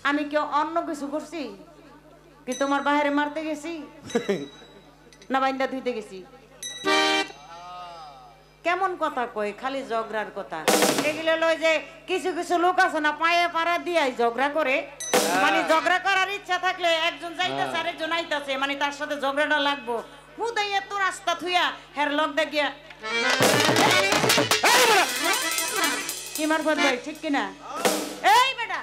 আমি কেউ অন্য কিছু করছি কি? তোমার বাইরে মারতে গেছি না বাইন্দা ধুইতে গেছি? কেমন কথা কই, খালি ঝগড়ার কথা। এগুলো লই যে কিছু কিছু লোক আছে না পায়ে পাড়া দিয়ে ঝগড়া করে, মানে ঝগড়া করার ইচ্ছা থাকলে একজন যাইতেছে আরেকজন আইতাছে, মানে তার সাথে ঝগড়াটা লাগবো, হুদাই এত রাস্তা থুইয়া হের লগ দেখিয়া কি মারফত ভাই, ঠিক কিনা? এই বেটা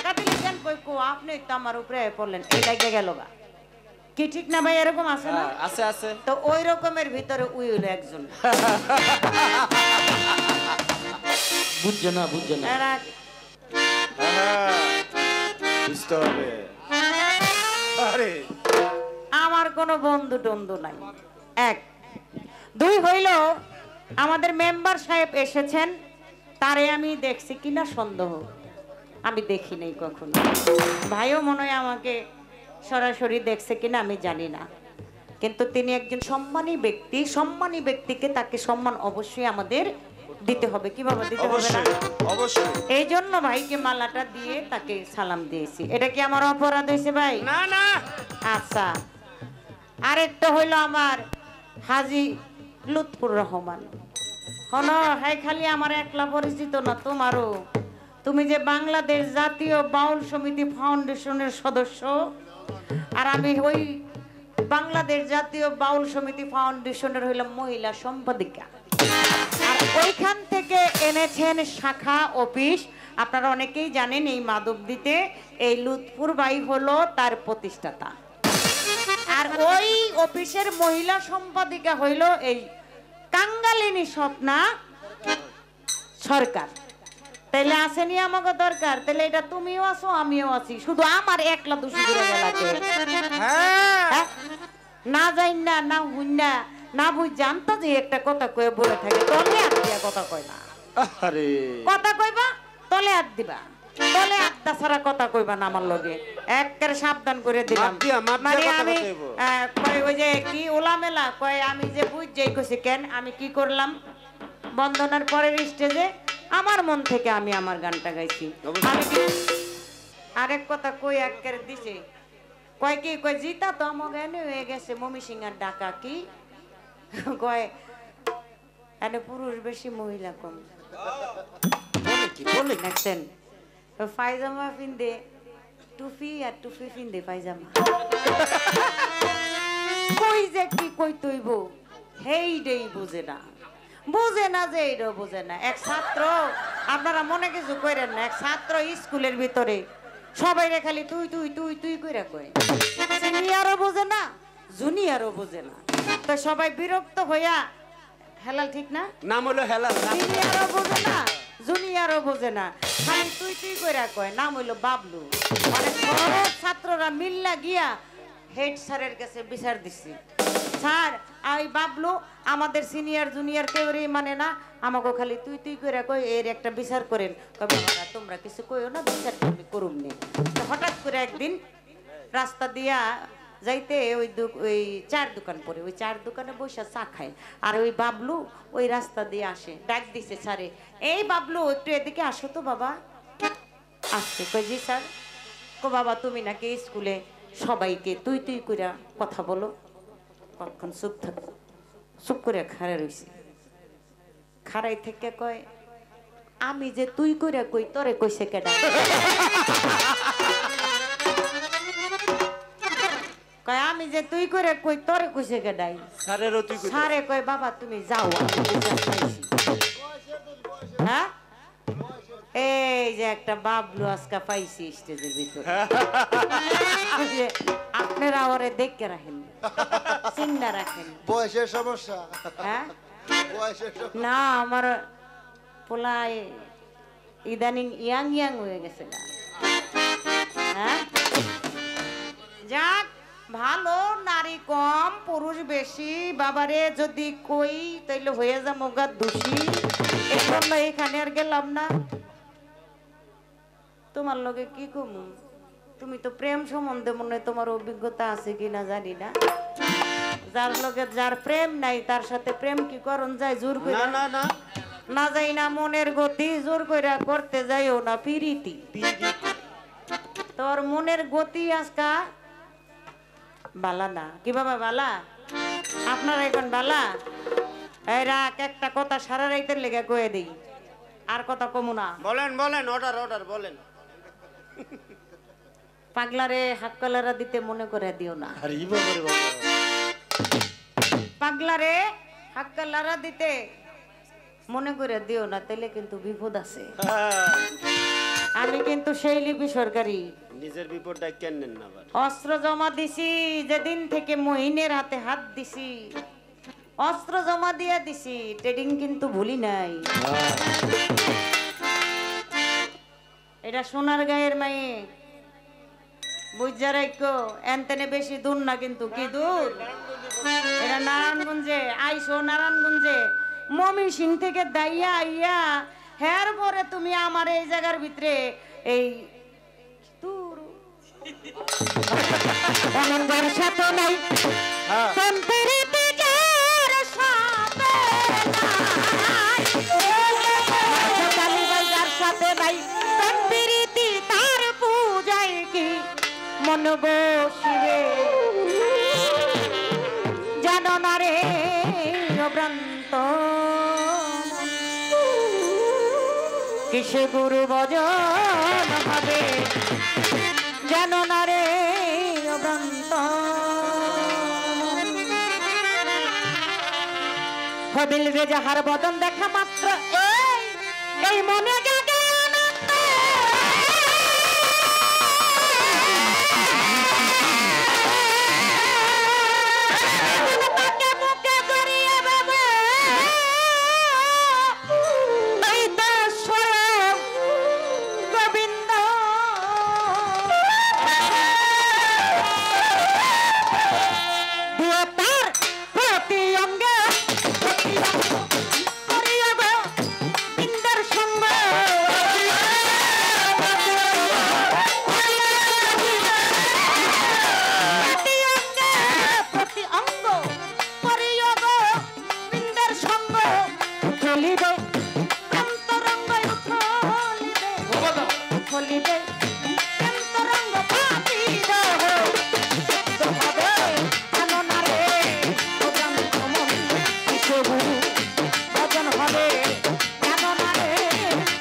কাতিলি কেন কই কো, আপনি তো আমার উপরে পড়লেন, এই লাগে গেল গা, কি ঠিক না ভাই? এরকম আছে না? আছে আছে। তো ওই রকমের ভিতরে উই হলো একজন। বুঝছো না, বুঝছো না, এরা বুঝতে হবে। আরে আমার কোনো বন্ধু টন্ধু নাই। এক দুই হইল আমাদের মেম্বার সাহেব এসেছেন, তারে আমি দেখছি কিনা সন্দেহ, আমি দেখি নাই কখনো। ভাইও মনে হয় আমাকে সরাসরি দেখছে কিনা আমি জানি না, কিন্তু তিনি একজন সম্মানী ব্যক্তি। সম্মানী ব্যক্তিকে তাকে সম্মান অবশ্যই আমাদের দিতে হবে। কি বাবা, দিতে হবে না? অবশ্যই। এই জন্য ভাইকে মালাটা দিয়ে তাকে সালাম দিয়েছি। এটা কি আমার অপরাধ হয়েছে ভাই? না না। আচ্ছা, আরেকটা হইলো আমার হাজী লুৎফুর রহমান। হন হ্যাঁ, খালি আমার একলা পরিচিত না, তোমারও। তুমি যে বাংলাদেশ জাতীয় বাউল সমিতি ফাউন্ডেশনের সদস্য, আর আমি ওই বাংলাদেশ জাতীয় বাউল সমিতি ফাউন্ডেশনের হইলাম মহিলা সম্পাদিকা। আর ওইখান থেকে এনেছেন শাখা অফিস। আপনারা অনেকেই জানেন এই মাধবদীতে এই লুৎফুর ভাই হলো তার প্রতিষ্ঠাতা, আর ওই অফিসের মহিলা সম্পাদিকা হইল এই কাঙ্গালিনী স্বপ্না সরকার। তাইলে আসেনি আমাকে দরকার, তাহলে এটা তুমিও আছো আমিও আছি, শুধু আমার একলা দোষী করে গেলাকে। না যাই না, না হুই না, না বুঝ জানতো যে একটা কথা কয়ে বলে থাকে, তলে হাত দিয়া কথা কয় না। আরে কথা কইবা তলে হাত দিবা, তলে হাতটা ছাড়া কথা কইবা না আমার লগে, একেবারে সাবধান করে দিলাম। মানে আমি কয় ওই যে কি ওলামেলা কয়, আমি যে বুঝ যাই কইছি কেন, আমি কি করলাম বন্দনার পরের স্টেজে আমার মন থেকে আমি আমার গানটা গাইছি। আমি কি আরেক কথা কই একেবারে দিছে, কয় কি কয় জিতা তো আমার গানে হয়ে গেছে মমি সিংহার ডাকা, কি কয় এনে পুরুষ বেশি মহিলা কম। দেখছেন পায়জামা পিন্দে টুপি আর টুপি পিন্দে পায়জামা, কই যে কি কই তৈব হেইডেই বুঝে না, বুঝে না যে এইটাও বুঝে না। এক ছাত্র, আপনারা মনে কিছু কইরেন না, এক ছাত্র স্কুলের ভিতরে সবাই রে খালি তুই তুই তুই তুই কইরা কয়, সিনিয়রও বোঝে না জুনিয়রও বোঝে না, তো সবাই বিরক্ত হইয়া হেলাল, ঠিক না? নাম হলো হেলাল। সিনিয়রও বোঝে না জুনিয়রও বোঝে না, খালি তুই তুই কইরা কয়, নাম হইলো বাবলু। মানে সব ছাত্ররা মিল্লা গিয়া হেড স্যারের কাছে বিচার দিছি, স্যার এই বাবলু আমাদের সিনিয়র জুনিয়র কেউই মানে না, আমাকে খালি তুই তুই কইরা কই, এর একটা বিচার করেন। কবে তোমরা কিছু কইও না, বিচার আমি করুম নি। হঠাৎ করে একদিন রাস্তা দিয়া যাইতে ওই চার দোকান পরে, ওই চার দোকানে বসে চা খায়, আর ওই বাবলু ওই রাস্তা দিয়ে আসে, ডাক দিছে স্যারে, এই বাবলু একটু এদিকে আসো তো বাবা। আসছে, কই জি স্যার। কো বাবা তুমি নাকি স্কুলে সবাইকে তুই তুই কইরা কথা বলো? কখন চুপ থাক, চুপ করে খাড়া রইছে, খাড়াই থেকে কয়, আমি যে তুই কইরা কই তোরে কইছে কেডা? কয় আমি যে তুই করে কই তোরে কইছে কেডাই? স্যারেরও তুই কই? স্যারে কয় বাবা তুমি যাও, হ্যাঁ এই যে একটা বাবলু আজকা পাইছি স্টেজের ভিতরে, আপনারা ওরে দেখে রাখেন, চিন্তা রাখেন। বয়সের সমস্যা? হ্যাঁ বয়সের না, আমার পোলায় ইদানিং ইয়াং ইয়াং হয়ে গেছে না। হ্যাঁ যাক ভালো, নারী কম পুরুষ বেশি, বাবারে যদি কই তাইলে হয়ে যা মোগা দোষী, এই জন্য এখানে আর গেলাম না। তোমার লগে কি কমু, তুমি তো প্রেম সম্বন্ধে মনে তোমার অভিজ্ঞতা আছে কিনা জানি না, যার লগে যার প্রেম নাই তার সাথে প্রেম কি করন যায় জোর করে? না না না, না যাই না মনের গতি জোর কইরা করতে যাইও না, পিরিতি তোর মনের গতি আজকা বালা না কি বাবা বালা আপনারা এখন বালা এই রাখ একটা কথা সারা রাইতের লেগে কয়ে দিই আর কথা কমু না বলেন বলেন অর্ডার অর্ডার বলেন পাগলারে হাত কলারা দিতে মনে করে দিও না আরে ই বাবা রে বাবা পাগলারে হাত কলারা দিতে মনে করে দিও না তাইলে কিন্তু বিপদ আছে হ্যাঁ, আমি কিন্তু সেই লিপি সরকারি নিজের বিপদটা কেন নেন না আবার অস্ত্র জমা দিছি যেদিন থেকে মহিনের হাতে হাত দিছি অস্ত্র জমা দিয়ে দিছি ট্রেডিং কিন্তু ভুলি নাই এটা সোনার গায়ের মায়ে বুঝা রাখো এনতেনে বেশি দূর না কিন্তু কি দূর এটা নারায়ণগঞ্জে আইসো নারায়ণগঞ্জে মমি সিং থেকে দাইয়া আইয়া হের পরে তুমি আমার এই জায়গার ভিতরে এই দূর অনন্দর সাথে নাই হ্যাঁ তন্ত্রীতে যার সাথে নাই কালীবাই যার সাথে নাই তন্ত্রীতি তার পূজায় কি মন বসিবে জানো না রে অভ্রান্ত কিসে গুরু ভজন হবে জানো না রে অভ্রান্ত হবিল রে যাহার বদন দেখা মাত্র এই মনে জাগে আনন্দ মুখে মুখে করিয়া বাবা এই তো স্বয়ং গোবিন্দ দেবতার প্রতি অঙ্গে করিয়া গো বিন্দার সঙ্গ প্রতি অঙ্গ করিয়া গো বিন্দার সঙ্গ চলিবে অন্তরঙ্গ উঠলিবে উঠলিবে অন্তরঙ্গ পাতিব হবে জানো না রে ভজন মন কিসে গুরু ভজন হবে জানো না রে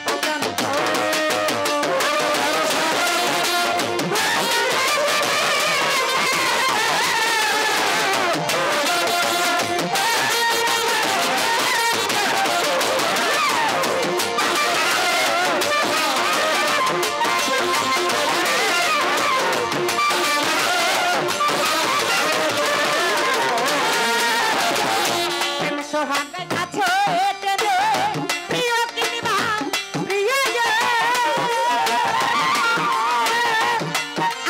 ভজন সোহাগ আছে টেনে প্রিয় কিনিবা প্রিয় যে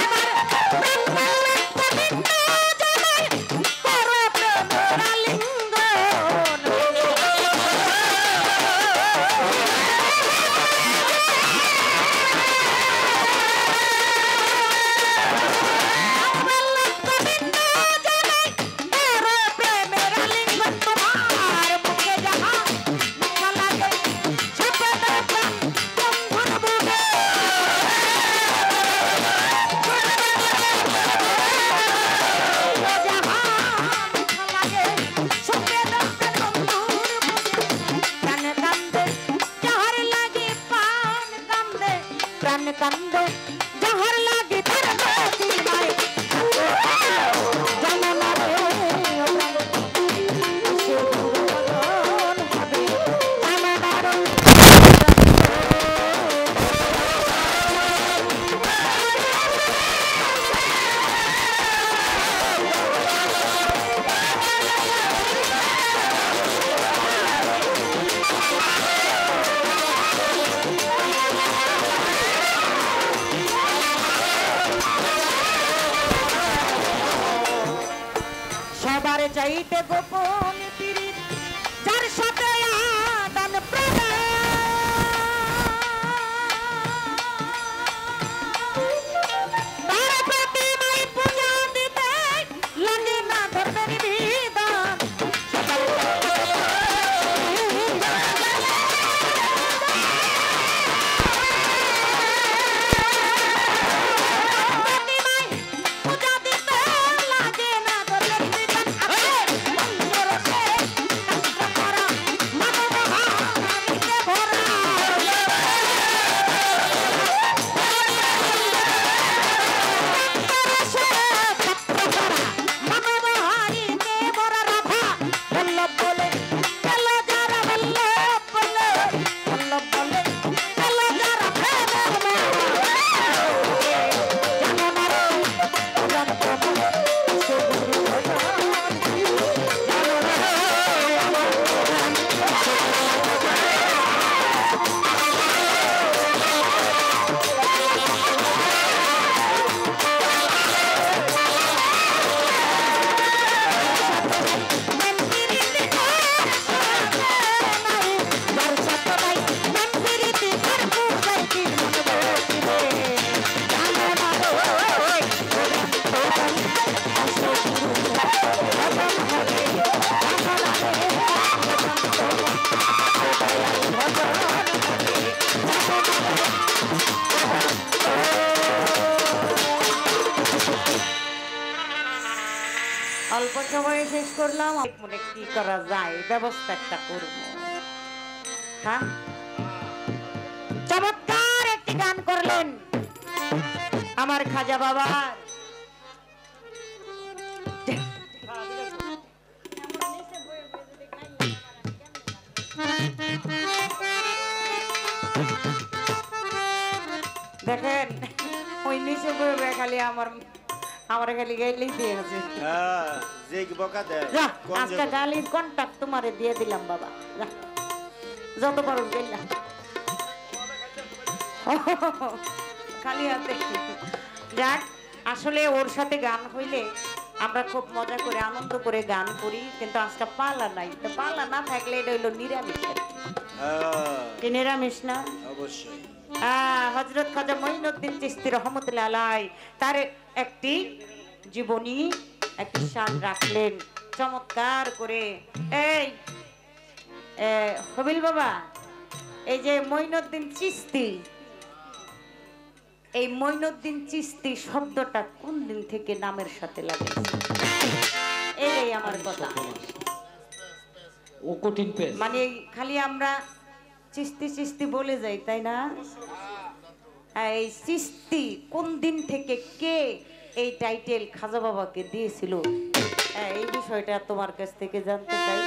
আমার প্রেম জানাই করো প্রেমের আলিঙ্গন কান্দে যাহার লাগে তার গতি নাই জানো না রে কিসে গুরু ভজন হবে জানো না রে সবার চাইতে গোপন পীড়িত যার সাথে আদান প্রদান তার প্রতি মাই পূজা দিতে লাগে না ধর্মের বিধান গল্প সময় শেষ করলাম, মনে কি করা যায় ব্যবস্থা একটা করবো। হ্যাঁ, চমৎকার একটি গান করলেন আমার খাজা বাবার। দেখেন ওই নিচে বইবে খালি আমার খালি গাইলেই দিয়ে আছে। যে বকা দেয় যা আজকে গালির কন্টাক্ট তোমারে দিয়ে দিলাম বাবা, যা যত পারো গেলাম খালি হাতে। যাক, আসলে ওর সাথে গান হইলে আমরা খুব মজা করে আনন্দ করে গান করি, কিন্তু আজকে পালা নাই। তো পালা না থাকলে এটা হইলো নিরামিষ। কি নিরামিষ না? অবশ্যই। হযরত খাজা মঈনুদ্দিন চিশতি রহমতুল্লাহ আলাইহি তার একটি জীবনী, একটি শান রাখলেন চমৎকার করে। এই হবিল বাবা, এই যে মঈনুদ্দিন চিশতি, এই মঈনুদ্দিন চিশতি শব্দটা কোন দিন থেকে নামের সাথে লাগে? এই আমার কথা। ও কঠিন পেজ, মানে খালি আমরা চিশতি চিশতি বলে যাই, তাই না? এই চিশতি কোন দিন থেকে কে এই টাইটেল খাজা বাবাকে দিয়েছিল, এই বিষয়টা তোমার কাছ থেকে জানতে চাই।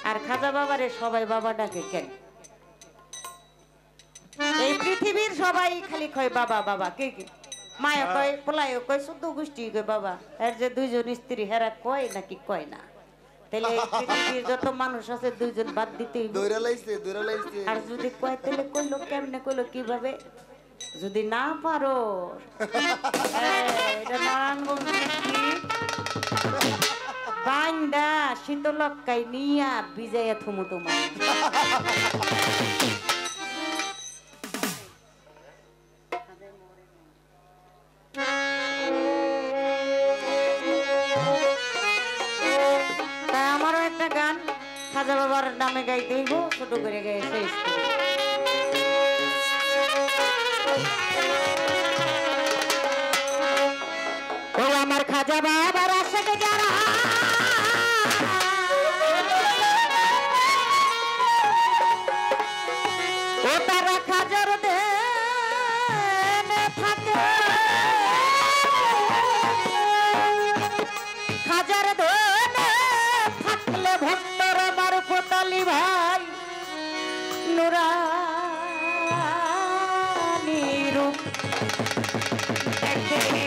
আর খাজা বাবারে সবাই বাবা ডাকে কেন? এই পৃথিবীর সবাই খালি কয় বাবা বাবা, কে কে মায়া কয়, পোলায়ও কয়, শুদ্ধ গোষ্ঠী কয় বাবা। এর যে দুইজন স্ত্রী হেরা কয় নাকি কয় না? তাহলে পৃথিবীর যত মানুষ আছে দুইজন বাদ দিতেই। আর যদি কয় তাহলে কইলো কেমনে, কইলো কিভাবে? যদি না পারো এটা নারায়ণগঞ্জ বান্দা শীতলক্কাই নিয়া বিজয়া থুমু তোমার। তাই আমারও একটা গান খাজা বাবার নামে গাইতে হইব, ছোট করে গায়ে শেষ করব। ও আমার খাজা বাবার আশাকে যারা ও তারা খাজার দেনে থাকে, খাজার দেনে থাকলে ভক্তর আমার ফোটালি ভাই নুরানি রূপ দেখে।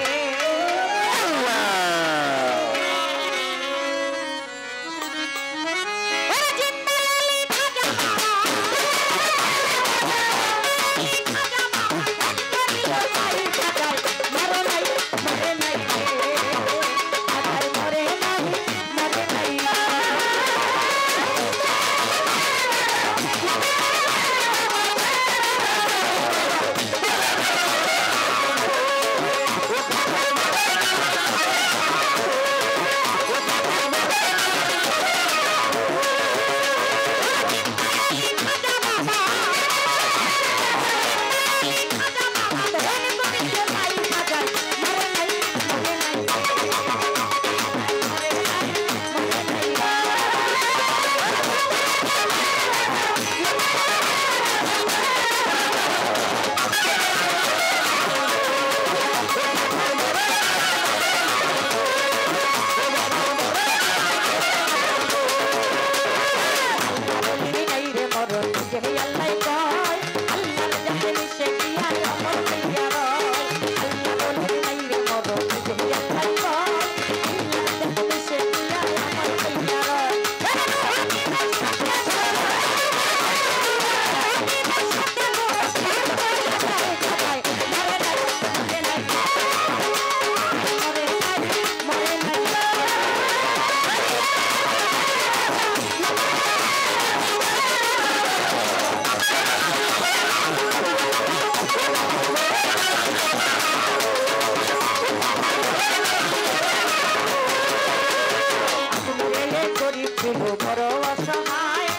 বড় অসহায়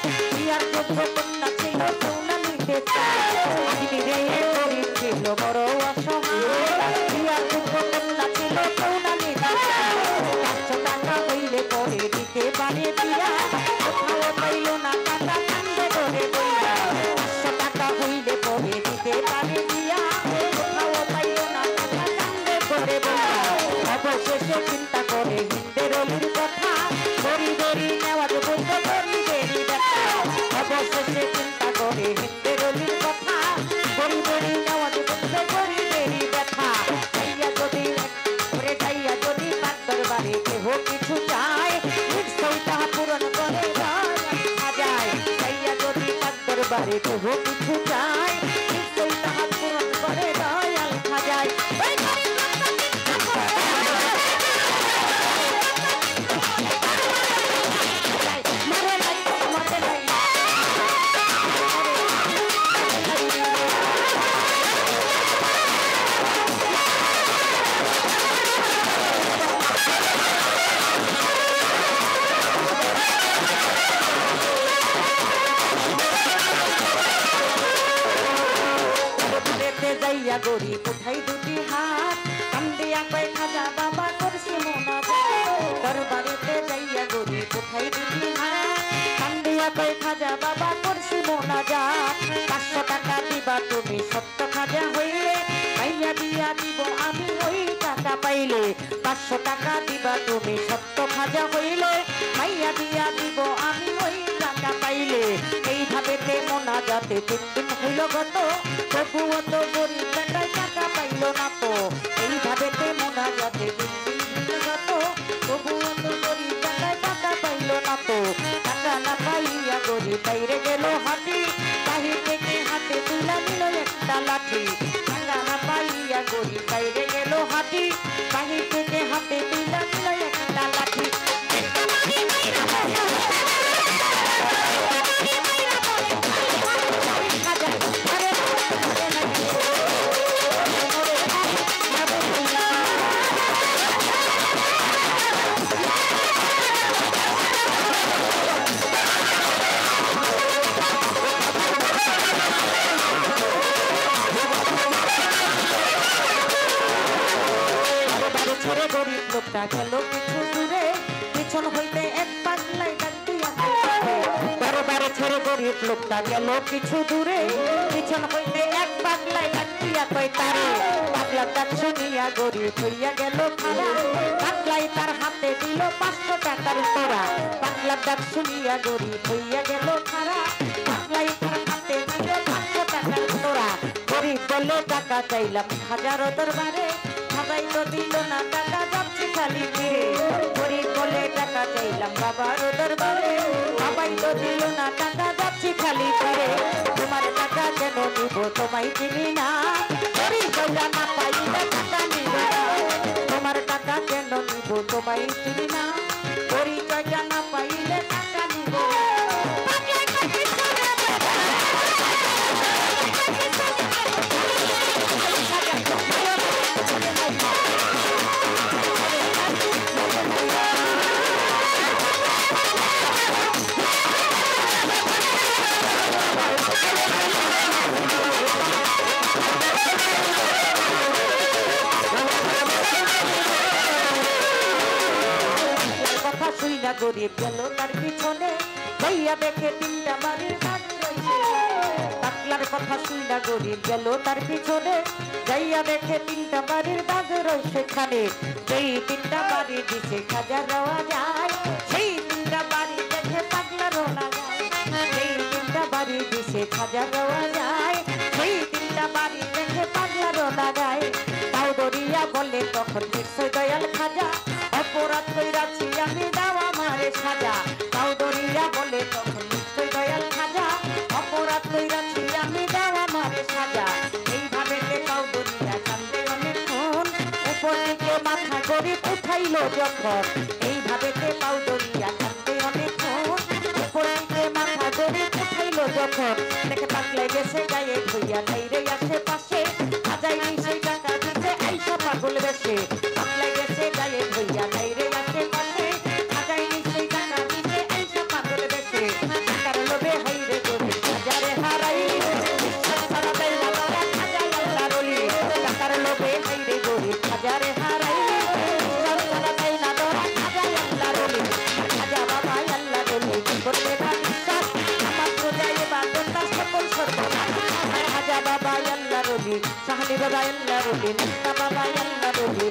বারে দেব কিছু চাই নিশ্চয়ই তাহার পূরণ করে দয়াল খাজায় ওই যাইয়া গরি কোথায় দুটি হাত কান্দিয়া কয় খাজা বাবা করছি মোনাজাত দরবারেতে যাইয়া গরি কোথায় দুটি হাত কান্দিয়া কয় খাজা বাবা করছি মোনাজাত 500 টাকা দিবা তুমি সত্য খাজা হইলে মাইয়া বিয়া দিব আমি ওই টাকা পাইলে 500 টাকা দিবা তুমি সত্য খাজা হইলে মাইয়া বিয়া দিব আমি ওই টাকা পাইলে এইভাবে তে মোনাজাতে 3 দিন হইল গত তবুও তো গরিব বেটায় টাকা পাইল না তো এইভাবে তে মোনাজাতে 3 দিন হইল গত তবুও তো গরিব বেটায় টাকা পাইল না তো টাকা না পাইয়া গরিব বাইরে গেল হাতি বাহির থেকে হাতে তুলা নিল একটা লাঠি টাকা না পাইয়া গরিব বাইরে গেল হাতি বাহির থেকে হাতে তুলা নিল একটা লাঠি লোকটা গেল কিছু দূরে পিছন হইতে এক পাগলাই ডাক দিয়া বারে ছেড়ে গরিব লোকটা গেল কিছু দূরে পিছন হইতে এক পাগলাই ডাক দিয়া কই তারে পাগলা ডাক শুনিয়া গরিব হইয়া গেল খাড়া পাগলাই তার হাতে দিল 500 টাকার তোরা পাগলা ডাক শুনিয়া গরিব হইয়া গেল খাড়া পাগলাই তার হাতে দিল 500 টাকার তোরা গরিব বলে টাকা চাইলাম হাজারো দরবারে সবাই তো দিল না টাকা যাচ্ছে খালি ফিরে গরিব বলে টাকা চাইলাম বাবার দরবারে সবাই তো দিল না টাকা যাচ্ছে খালি ফিরে তোমার টাকা কেন নিব তোমায় চিনি না গরিব বলে না পাইলে টাকা নিব না তোমার টাকা কেন নিব তোমায় চিনি না পরিচয় না পাইলে টাকা নিব গরিব গেল তার পিছনে ভাইয়া দেখে 3টা বাড়ির দাগ রইছে পাগলার কথা শুইনা গরিব গেল তার পিছনে যাইয়া দেখে 3টা বাড়ির দাগ রইছে খানে যেই 3টা বাড়ি দিছে খাজা রওয়া যায় সেই 3টা বাড়ি দেখে পাগলা রোনা যায় সেই 3টা বাড়ি দিছে খাজা রওয়া যায় সেই 3টা বাড়ি দেখে পাগলা রোনা যায় তাও দরিয়া বলে তখন নিশ্চয় দয়াল খাজা অপরাধ কইরাছি আমি দাওয়া মারে সাজা তাও দরিয়া বলে তখন নিশ্চয় দয়াল খাজা অপরাধ কইরাছি আমি দাওয়া মারে সাজা এইভাবে তাও দরিয়া কান্দে অনেকক্ষণ উপর থেকে মাথা গরিব উঠাইল যখন এইভাবে তাও দরিয়া কান্দে অনেকক্ষণ উপর থেকে মাথা গরিব উঠাইল যখন দেখে পাগলাই গেছে গায়ে ধুইয়া ধাইরে আশেপাশে সাজাই সেই টাকা দিতে আইসা পাগল বেশে পাগলাই গেছে গায়ে ধুইয়া ধাইরে আশেপাশে সাজাই সেই টাকা দিতে আইসা পাগল বেশে টাকার লোভে হাইরে গরিব হাজারে হারাই সারা দেয় না তারা খাজা আল্লাহ রলি টাকার লোভে হাইরে গরিব হাজারে হারাই সারা দেয় না তারা খাজা আল্লাহ রলি খাজা বাবা আল্লাহ রলি করলে না বিশ্বাস আমার প্রজায় বাদন তার সকল সর্বনাশ খাজা বাবা আল্লাহ রলি সাহানি বাবা আল্লাহ রলি বাবা আল্লাহ রলি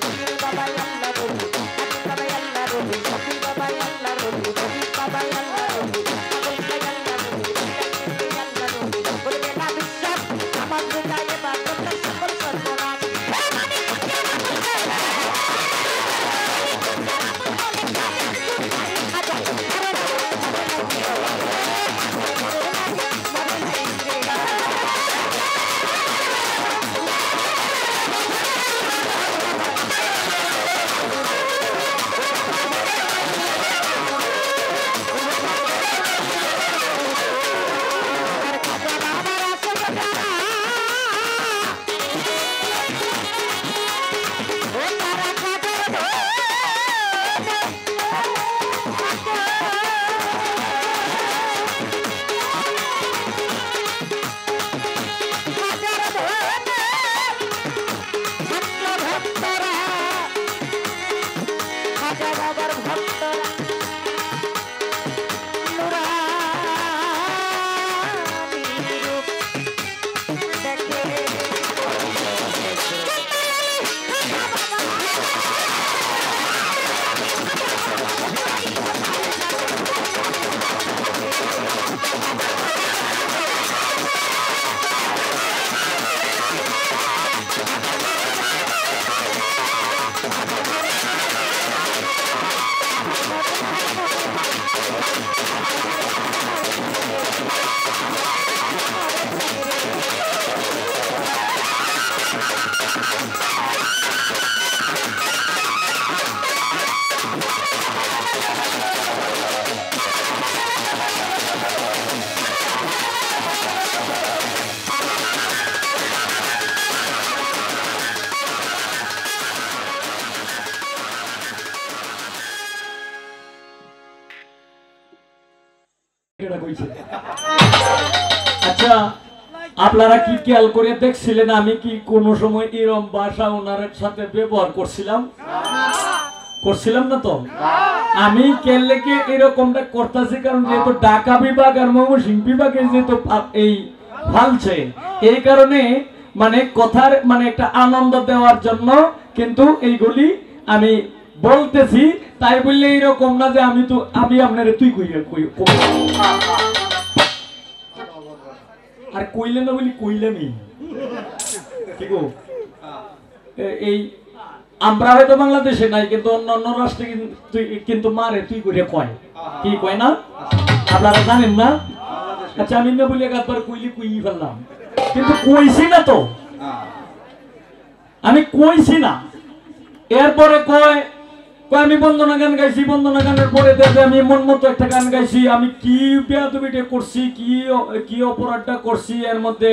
এটা কইছে। আচ্ছা আপনারা কি খেয়াল করে দেখছিলেন আমি কি কোন সময় এরকম ভাষা ওনার সাথে ব্যবহার করছিলাম না তো? আমি কেলেকে এরকমটা করতেছি কারণ যেহেতু ঢাকা বিভাগ আর ময়মনসিংহ বিভাগে যেহেতু এই ফালছে, এই কারণে মানে কথার মানে একটা আনন্দ দেওয়ার জন্য কিন্তু এইগুলি আমি বলতেছি। তাই বললে এরকম না যে আমি আপনারে তুই আর কইলে না বলি কইলামই ঠিক এই আমরা হয়তো বাংলাদেশে নাই কিন্তু অন্য অন্য রাষ্ট্রে কিন্তু মারে তুই করে কয় কি কয় না আপনারা জানেন না? আচ্ছা আমি না বলি একবার কইলি কই ফেললাম কিন্তু কইছি না তো, আমি কইছি না। এরপরে কয় আমি বন্দনা গান গাইছি, বন্দনা গানের পরে দেখে আমি মন মতো একটা গান গাইছি, আমি কি বেয়াদবিটা করছি, কি অপরাধটা করছি এর মধ্যে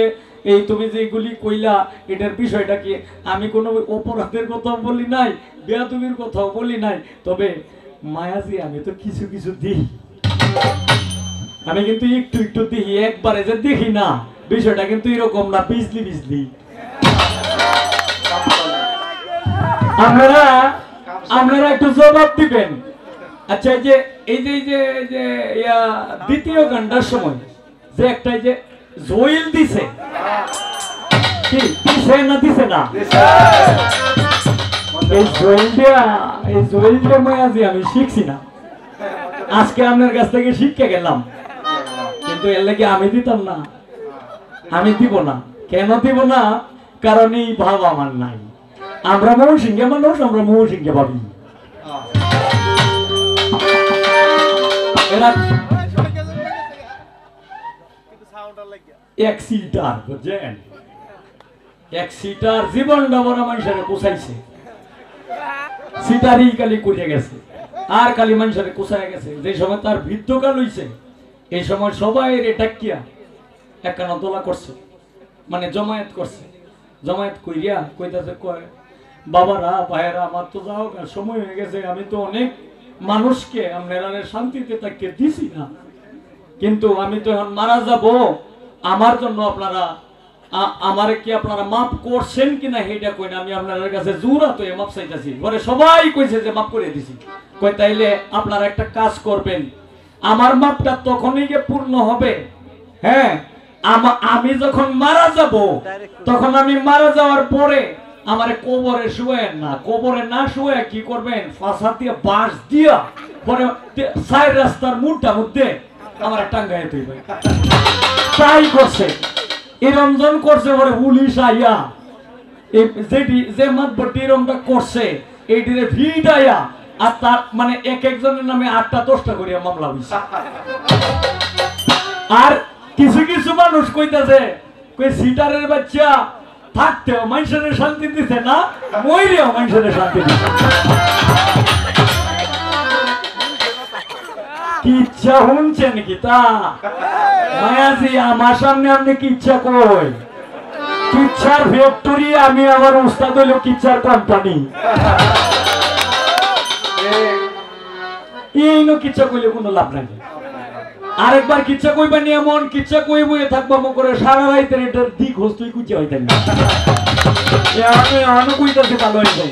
এই তুমি যেগুলি কইলা এটার বিষয়টা কি? আমি কোনো অপরাধের কথা বলি নাই, বেয়াদবির কথাও বলি নাই, তবে মায়াজি আমি তো কিছু কিছু দিই, আমি কিন্তু একটু একটু দেখি, একবারে যে দেখি না বিষয়টা কিন্তু এরকম না, বিজলি বিজলি। আপনারা একটু জবাব দিবেন। আচ্ছা এই যে দ্বিতীয় গানটার সময় যে একটা যে জয়েল দিছে কি দিছে না দিছে না, এই জয়েলটা মায়াজি আমি শিখছি না, আজকে আপনার কাছ থেকে শিখে গেলাম, কিন্তু এর লাগে আমি দিতাম না, আমি দিব না। কেন দিব না? কারণ এই ভাব আমার নাই। আমরা ময়মনসিংহে মানুষ, আমরা ময়মনসিংহে ভাবি। এরা এক সিটার বুঝছেন, এক সিটার জীবনটা বড় মানুষের কোসাইছে, সিটারই কালি করে গেছে আর কালি মানুষের কোসায় গেছে। যে সময় তার বৃদ্ধকাল হইছে এই সময় সবাই টাকিয়া একান্ন তোলা করছে, মানে জমায়েত করছে, জমায়েত কইরিয়া কইতাছে কয় বাবারা ভাইয়েরা আমার তো যাও সময় হয়ে গেছে, আমি তো অনেক মানুষকে আপনারা শান্তিতে তাকে দিছি না, কিন্তু আমি তো এখন মারা যাব, আমার জন্য আপনারা আমারে কি আপনারা মাফ করছেন কিনা সেইটা কই না, আমি আপনাদের কাছে জোরা তো মাফ চাইতাছি। পরে সবাই কইছে যে মাফ করে দিছি। কই তাইলে আপনারা একটা কাজ করবেন, আমার মাপটা তখনই গিয়ে পূর্ণ হবে, হ্যাঁ আমি যখন মারা যাব তখন আমি মারা যাওয়ার পরে আমারে কবরে শুয়েন না, কবরে না শুয়ে কি করবেন, ফাঁসা দিয়ে বাঁশ দিয়া পরে সাইড রাস্তার মুড়টার মধ্যে আমার টাঙ্গাই দিবে। তাই করছে, এই রমজান করছে, পরে পুলিশ আইয়া যে মাতবরটি এরমটা করছে এইটিরে ভিড় আইয়া আর তার মানে এক একজনের নামে 8টা 10টা করিয়া মামলা হইছে। আর কিছু কিছু মানুষ কইতাছে কই সিটারের বাচ্চা থাকতেও মানুষের শান্তি দিতে না, মইরেও মানুষের শান্তি দিতে। কি ইচ্ছা শুনছেন কি তা মায়াজি আমার সামনে আপনি কি ইচ্ছা কই? কিচ্ছার ফ্যাক্টরি, আমি আমার উস্তাদ হইল কিচ্ছার কোম্পানি। এই নো কিচ্ছা কইলে কোনো লাভ নাই। আরেকবার কিচ্ছা কইবা নি এমন কিচ্ছা কই বইয়ে থাকবা মো করে সারা রাইতের এটার দিক হস্তই কুচি হইতেন না। আমি আনো কইতাছি ভালো হইছে।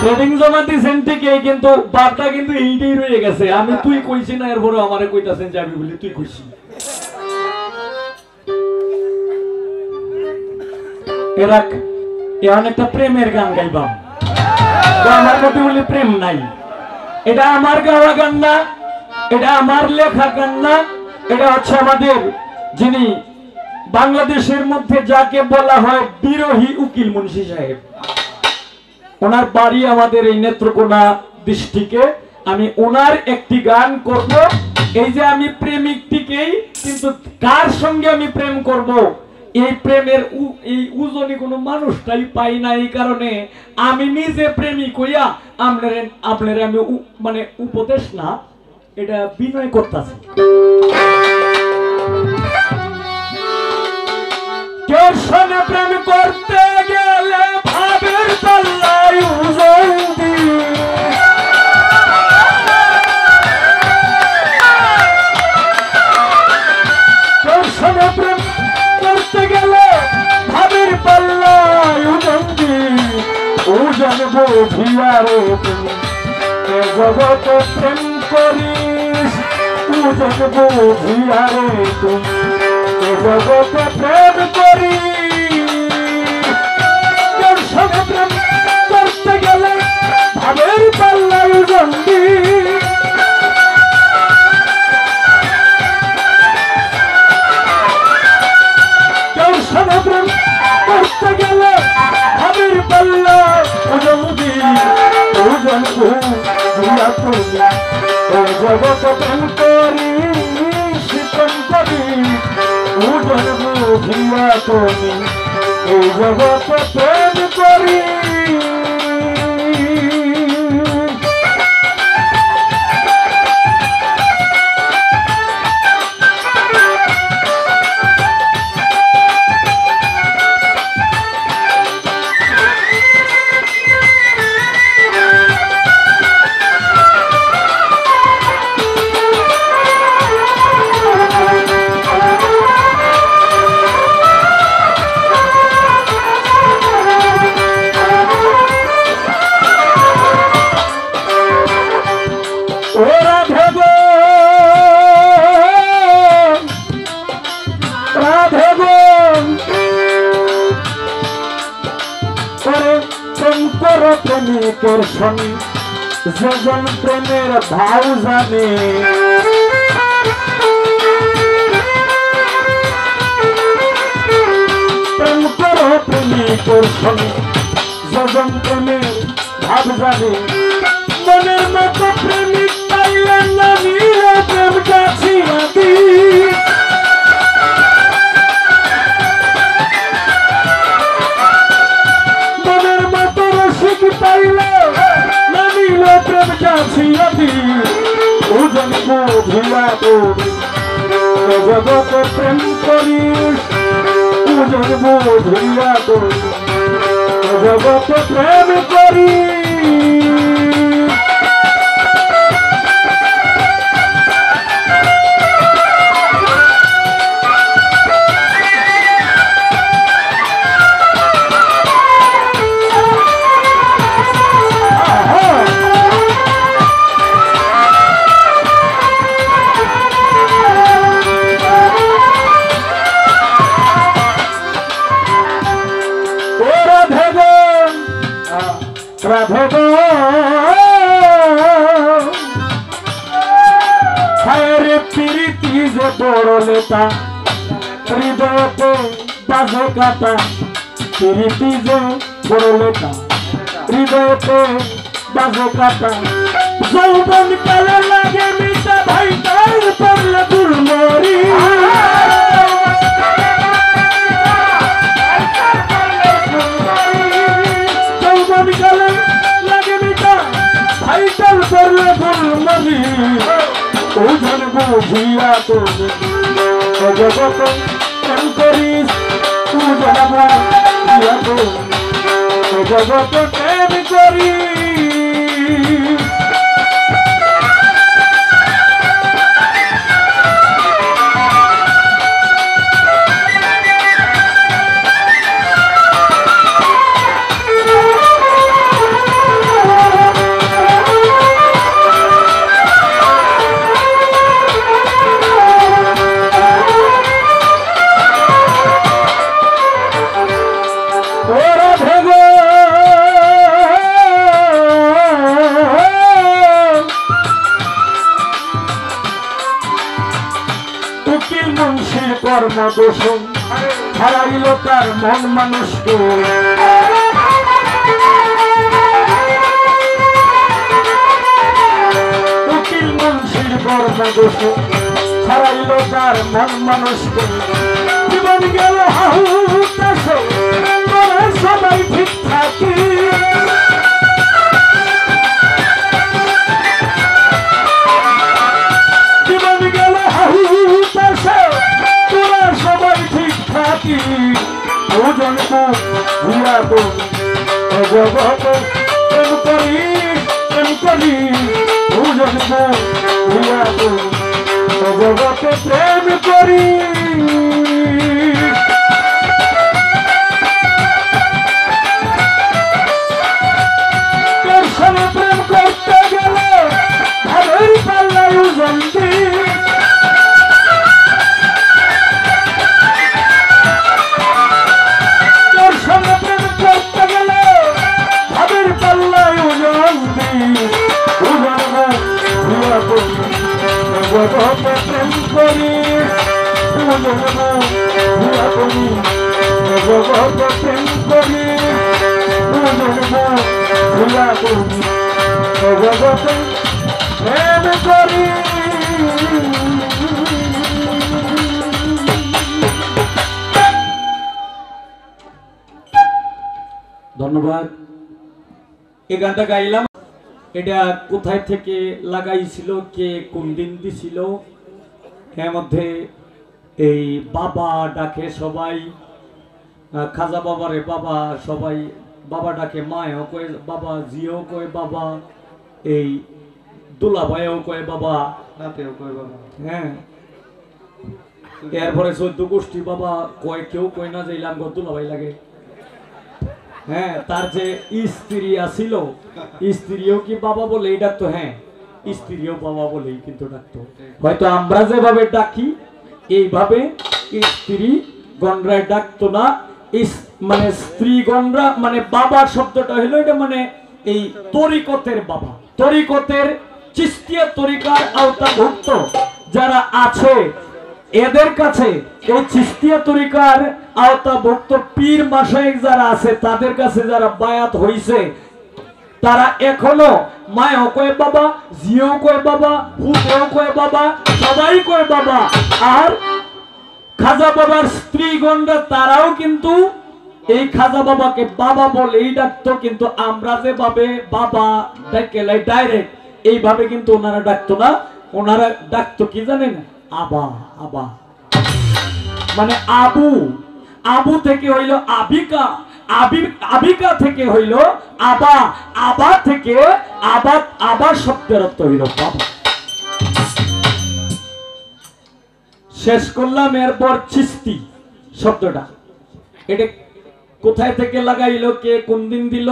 ট্রেডিং জমা দিছেন ঠিকই, কিন্তু বারটা কিন্তু এইটাই রয়ে গেছে। আমি তুই কইছি না, এরপরে আমারে কইতাছেন যে আমি বলি তুই কইছি। এরা এখন একটা প্রেমের গান গাইবাম, আমার মধ্যে বলি প্রেম নাই। এটা আমার গাওয়া গান না, এটা আমার লেখা গান না, এটা হচ্ছে আমাদের যিনি বাংলাদেশের মধ্যে যাকে বলা হয় বিরোহী উকিল মুন্সি সাহেব, ওনার বাড়ি আমাদের এই নেত্রকোনা ডিস্ট্রিক্টে। আমি ওনার একটি গান করব। এই যে আমি প্রেমিকটিকেই, কিন্তু কার সঙ্গে আমি প্রেম করব এই প্রেমের এই উজনি কোনো মানুষটাই পাই না, এই কারণে আমি নিজে প্রেমিক হইয়া আপনার আমি মানে উপদেশ না, এটা বিনয় করতেছি। কেউ সঙ্গে প্রেম করতে গেলে ভাবের পাল্লায় ওজন দিয়ে বুঝিয়া রে তুমি এ জগতে প্রেম করিস দুজন বুঝিয়া রে তুমি এ জগতে প্রেম করিস তোর সঙ্গে প্রেম করতে গেলে ভাবের পাল্লায় জন্ডি তোর সঙ্গে প্রেম করতে গেলে ভাবের পাল্লা জন্ডি দুজন বুঝিয়া তুমি এ জগতে প্রেম করিস প্রেম করিস দুজন বুঝিয়া তুমি এই জগতে প্রেম করিস প্রেমিকের শনি যেজন প্রেমের ভাও জানে প্রেম করো প্রেমিকের শনি যেজন প্রেমের ভাব জানে মনের মতো প্রেমিক পাইলে না নিয়ে প্রেম গাছিয়া দি পাইলে নামিল প্রেম গাছিয়া দি দুজন বুঝিয়া তুমি এ জগতে প্রেম করিস দুজন বুঝিয়া তুমি এ জগতে প্রেম করিস প্রীতি যে বড় নেতা হৃদয়তে বাজে কাটা প্রীতি যে বড় নেতা হৃদয়তে বাজে কাটা যৌবন কালে লাগে মিটা ভাই তাই পড়লে দুর্মরি যৌবন কালে লাগে মিটা ভাই তাই পড়লে দুর্মরি দুজন বুঝিয়া তুমি এ জগতে প্রেম করিস দুজন বুঝিয়া তুমি এ জগতে প্রেম করিস কর্মদোষণ হারাইল তার মন মানুষকে উকিল মুন্সির কর্মদোষণ হারাইল তার মন মানুষকে জীবন গেল হাহুতাশে সবাই ঠিক থাকি জীবন গেল হাহুতাশে সবাই ঠিক থাকি দুজন ভুয়া জগতে প্রেম করি দুজন ভুয়া জগতে প্রেম করি করি ভুলা করি জগত প্রেম করি ভুলা করি জগত প্রেম করি। ধন্যবাদ। এই গানটা গাইলাম, এটা কোথায় থেকে লাগাইছিল, কে কোন দিন দিছিল? এর মধ্যে এই বাবা ডাকে সবাই, খাজা বাবারে বাবা, সবাই বাবা ডাকে, মায়ও কয়ে বাবা, জিও কয়ে বাবা, এই দুলাভাইও কয়ে বাবা, নাতেও কয়ে বাবা। হ্যাঁ, এরপরে 14 গোষ্ঠী বাবা কয়, কেউ কয় না যে ইলাম দুলাভাই লাগে। হ্যাঁ, তার যে স্ত্রী আছিল, স্ত্রীও কি বাবা বলেই ডাকতো? হ্যাঁ, স্ত্রীও বাবা বলেই কিন্তু ডাকতো। হয়তো আমরা যেভাবে ডাকি এইভাবে স্ত্রী গণরা ডাকতো না। মানে স্ত্রী গণরা, মানে বাবা শব্দটা হলো এটা মানে এই তরিকতের বাবা, তরিকতের চিশতিয়া তরিকার আওতাভুক্ত যারা আছে এদের কাছে, এই চিশতিয়া তরিকার আওতাভুক্ত পীর মাশায়েখ যারা আছে তাদের কাছে যারা বায়াত হইছে, তারা এখনো মায়ও কয় বাবা, জিও কয় বাবা, হুদেও কয় বাবা, সবাই কয় বাবা। আর খাজা বাবার স্ত্রীগণরা তারাও কিন্তু এই খাজা বাবাকে বাবা বলেই ডাকতো, কিন্তু আমরা যেভাবে বাবা ডাকেলাই ডাইরেক্ট এইভাবে কিন্তু ওনারা ডাকতো না। ওনারা ডাকতো কি জানেন? আবা। আবা মানে আবু, আবু থেকে হইল আবিকা, আবিকা থেকে হইল আবা, আবা থেকে আবা, আবা শব্দের অর্থ হইল বাবা। শেষ করলাম। এরপর চিস্তি শব্দটা, এটা কোথায় থেকে লাগাইলো, কে কোন দিন দিল,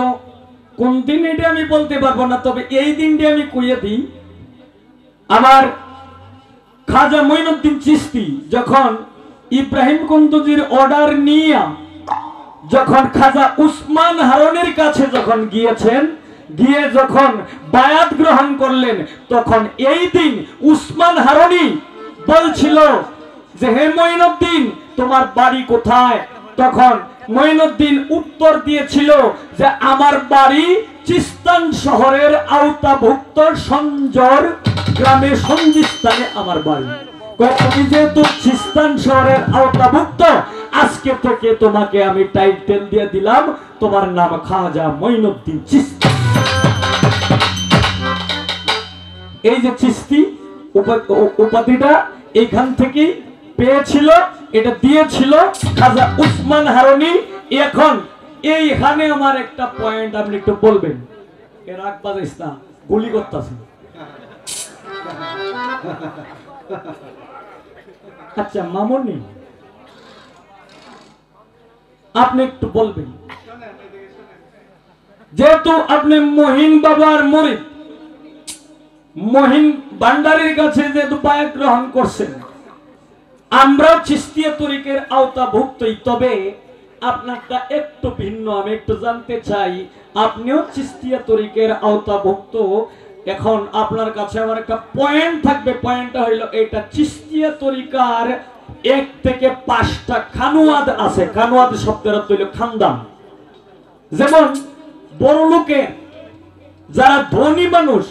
কোন দিন এটা আমি বলতে পারবো না, তবে এই দিনটি আমি কইয়ে দিই। আমার খাজা মঈনুদ্দিন চিশতি যখন ইব্রাহিম কুন্দুজির অর্ডার নিয়ে যখন খাজা উসমান হারুনের কাছে যখন গিয়েছেন, গিয়ে যখন বায়াত গ্রহণ করলেন, তখন এই দিন উসমান হারুনি বলছিল যে হে মঈনুদ্দিন তোমার বাড়ি কোথায়? তখন মঈনুদ্দিন উত্তর দিয়েছিল যে আমার বাড়ি চিস্তান শহরের আওতাভুক্ত সঞ্জর গ্রামে, সঞ্জিস্তানে আমার বাড়ি। তুমি যেহেতু চিস্তান শহরের আওতাভুক্ত, আজকে থেকে তোমাকে আমি টাইটেল দিয়ে দিলাম, তোমার নাম খাজা মঈনুদ্দিন চিশতি। এই যে চিশতি উপাধিটা এইখান থেকে পেয়েছিল, এটা দিয়েছিল খাজা উসমান হারুনি। এখন এইখানে আমার একটা পয়েন্ট আপনি একটু বলবেন, এর আগ বাজাইস না, গুলি করতেছে। আচ্ছা মামুনি, আপনি একটু বলবেন, যেহেতু আপনি মহিন বাবার মুরিদ, মহিন ভান্ডারীর কাছে যেহেতু বায়াত গ্রহণ করছেন, আমরাও চিশতিয়া তরিকের আওতাভুক্তই, তবে আপনারটা একটু ভিন্ন। আমি একটু জানতে চাই, আপনিও চিশতিয়া তরিকের আওতাভুক্ত। এখন আপনার কাছে আমার একটা পয়েন্ট থাকবে, পয়েন্টটা হইল এটা চিশতিয়া তরিকার 1 থেকে 5টা খানুয়াদ আছে। খানুয়াদ শব্দের অর্থ হইল খানদান। যেমন বড় লোকের যারা ধনী মানুষ,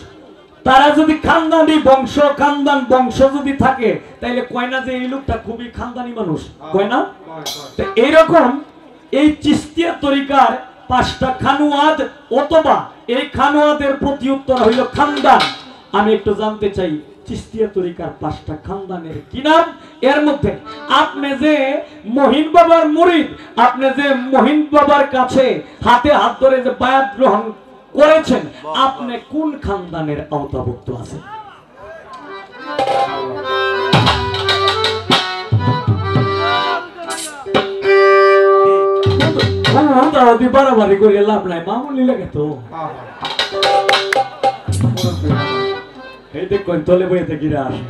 তারা যদি খানদানি বংশ, খানদান বংশ যদি থাকে, তাইলে কয় না যে এই লোকটা খুবই খানদানি মানুষ, কয় না? তো এইরকম এই চিশতিয়া তরিকার 5টা খানুয়াদ, অথবা এই খানুয়াদের প্রতি উত্তর হইল খানদান। আমি একটু জানতে চাই চিশতিয়া তরিকার 5টা খানদানের কি নাম? এর মধ্যে আপনি যে মহিন বাবার মুরিদ, আপনি যে মহিন বাবার কাছে হাতে হাত ধরে যে বায়াত গ্রহণ করেছেন, আপনি কোন খানদানের আওতাভুক্ত আছেন? বাড়াবাড়ি করে লাভ নাই, মামুলি লাগে তো। এই দেখুন তলে বইয়ে থেকে আসে।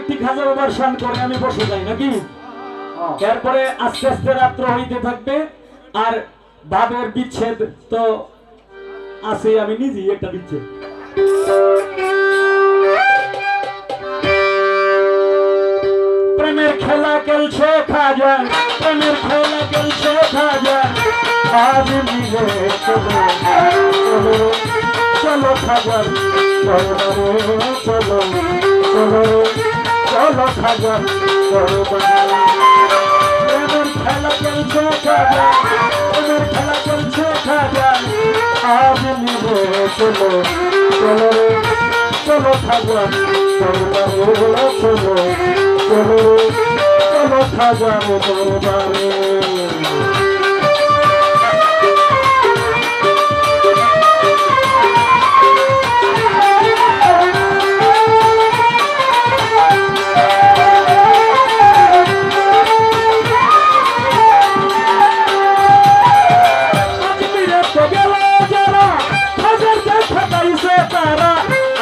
ব্যক্তি খাজা বাবার শান করে আমি বসে যাই নাকি? এরপরে আস্তে আস্তে রাত্র হইতে থাকবে আর ভাবের বিচ্ছেদ তো আছে, আমি নিজেই একটা বিচ্ছেদ। প্রেমের খেলা খেলছে খাজা, প্রেমের খেলা খেলছে খাজা, আজ মিলে চলো চলো চলো খাজা, চলো চলো চলো চলো খাজা, প্রেমের খেলা খেলছে খাজা, প্রেমের খেলা খেলছে খাজা, আজ মিলে চলো চলো চলো খাজা, চলো চলো চলো চলো খাজা দরবারে।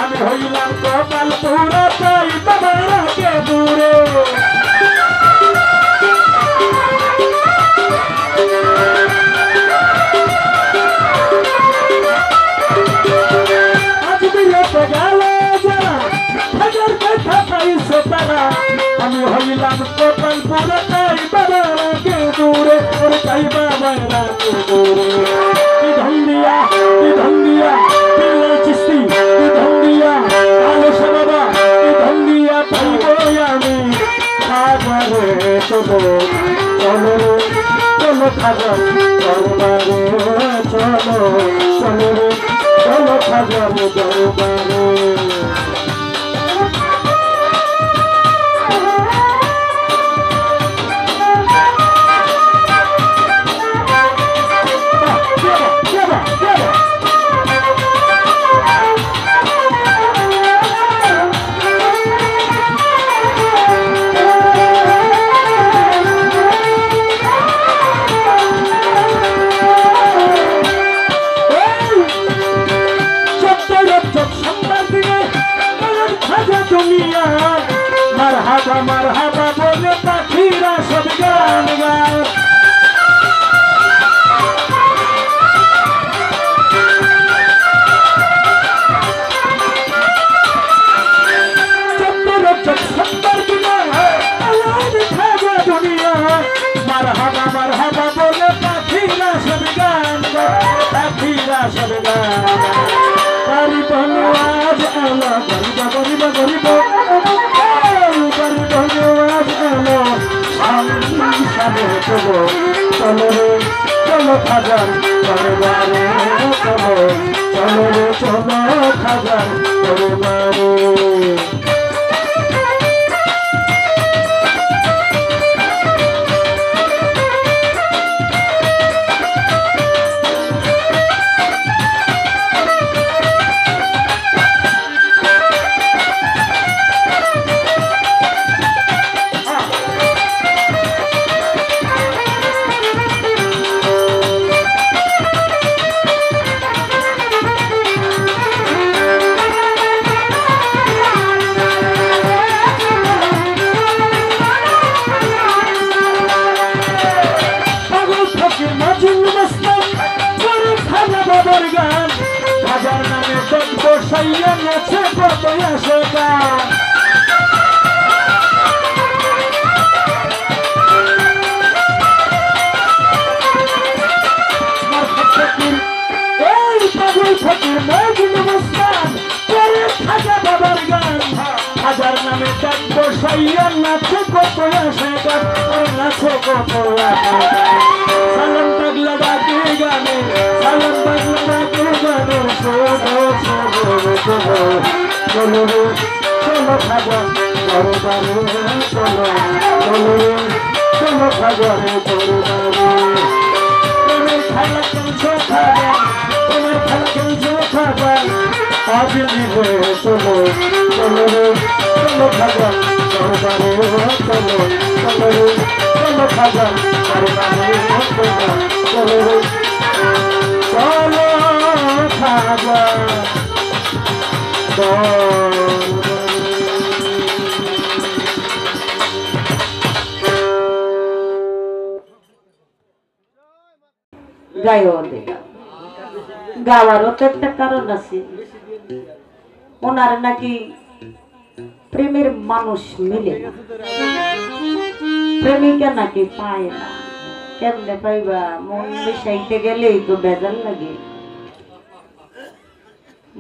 আমি হইলাম কপাল পুরা তাই বাবারা কে দূরে। আজ বিরত গেল যারা হাজার কথা পাইছে তারা, আমি হইলাম কপাল পুরা তাই বাবারা কে দূরে, ওরে তাই বাবারা কে দূরে। কি ধন্দিয়া কি ধন্দিয়া বিল্লাল চিশতি, কি ধন্দিয়া আলো বাবা, কি ধন্দিয়া পাইব আমি খাজারে চলো চলো চলো খাজা দরবারে, চলো চলো চলো খাজার দরবারে। মারহাবা মারহাবা বলে পাখিরা সব গান গায়, মারহাবা মারহাবা বলে পাখিরা সব গান গায়, পাখিরা সব গান গরিব নওয়াজ আলো গরিব গরিব গরিব গরিব নওয়াজ আলো সামনে চলো চলো চলো খাজার দরবারে, চলো চলো চলো খাজার দরবারে। খাজার নামে বসাইয়া গেছে কত আসে গান, এই পাগল ফকির মজুদ মুসকান করে খাজা বাবার গান, খাজার নামে ডাক বসাইয়া নাচে কত আসে গান, নাচে কত আসে গান। সালাম পাগলা ডাকে গানে, সালাম পাগলা ডাকে গানে, চলো চলো চলো চলো চলো খাজা দরবারে, চলো চলো চলো খাজারে দরবারে। প্রেমের খেলা খেলছো খাজা, প্রেমের খেলা খেলছো খাজা, আজ নিবে চলো চলো চলো খাজা দরবারে, চলো চলো চলো খাজা দরবারে, চলো চলো চলো খাজা দরবারে। গায়েও দিলাম। গাওয়ারও তো একটা কারণ আছে, ওনার নাকি প্রেমের মানুষ মিলে না, প্রেমিকা নাকি পায় না। কেমনে পাইবা? মন মিশাইতে গেলেই তো বেজাল লাগে।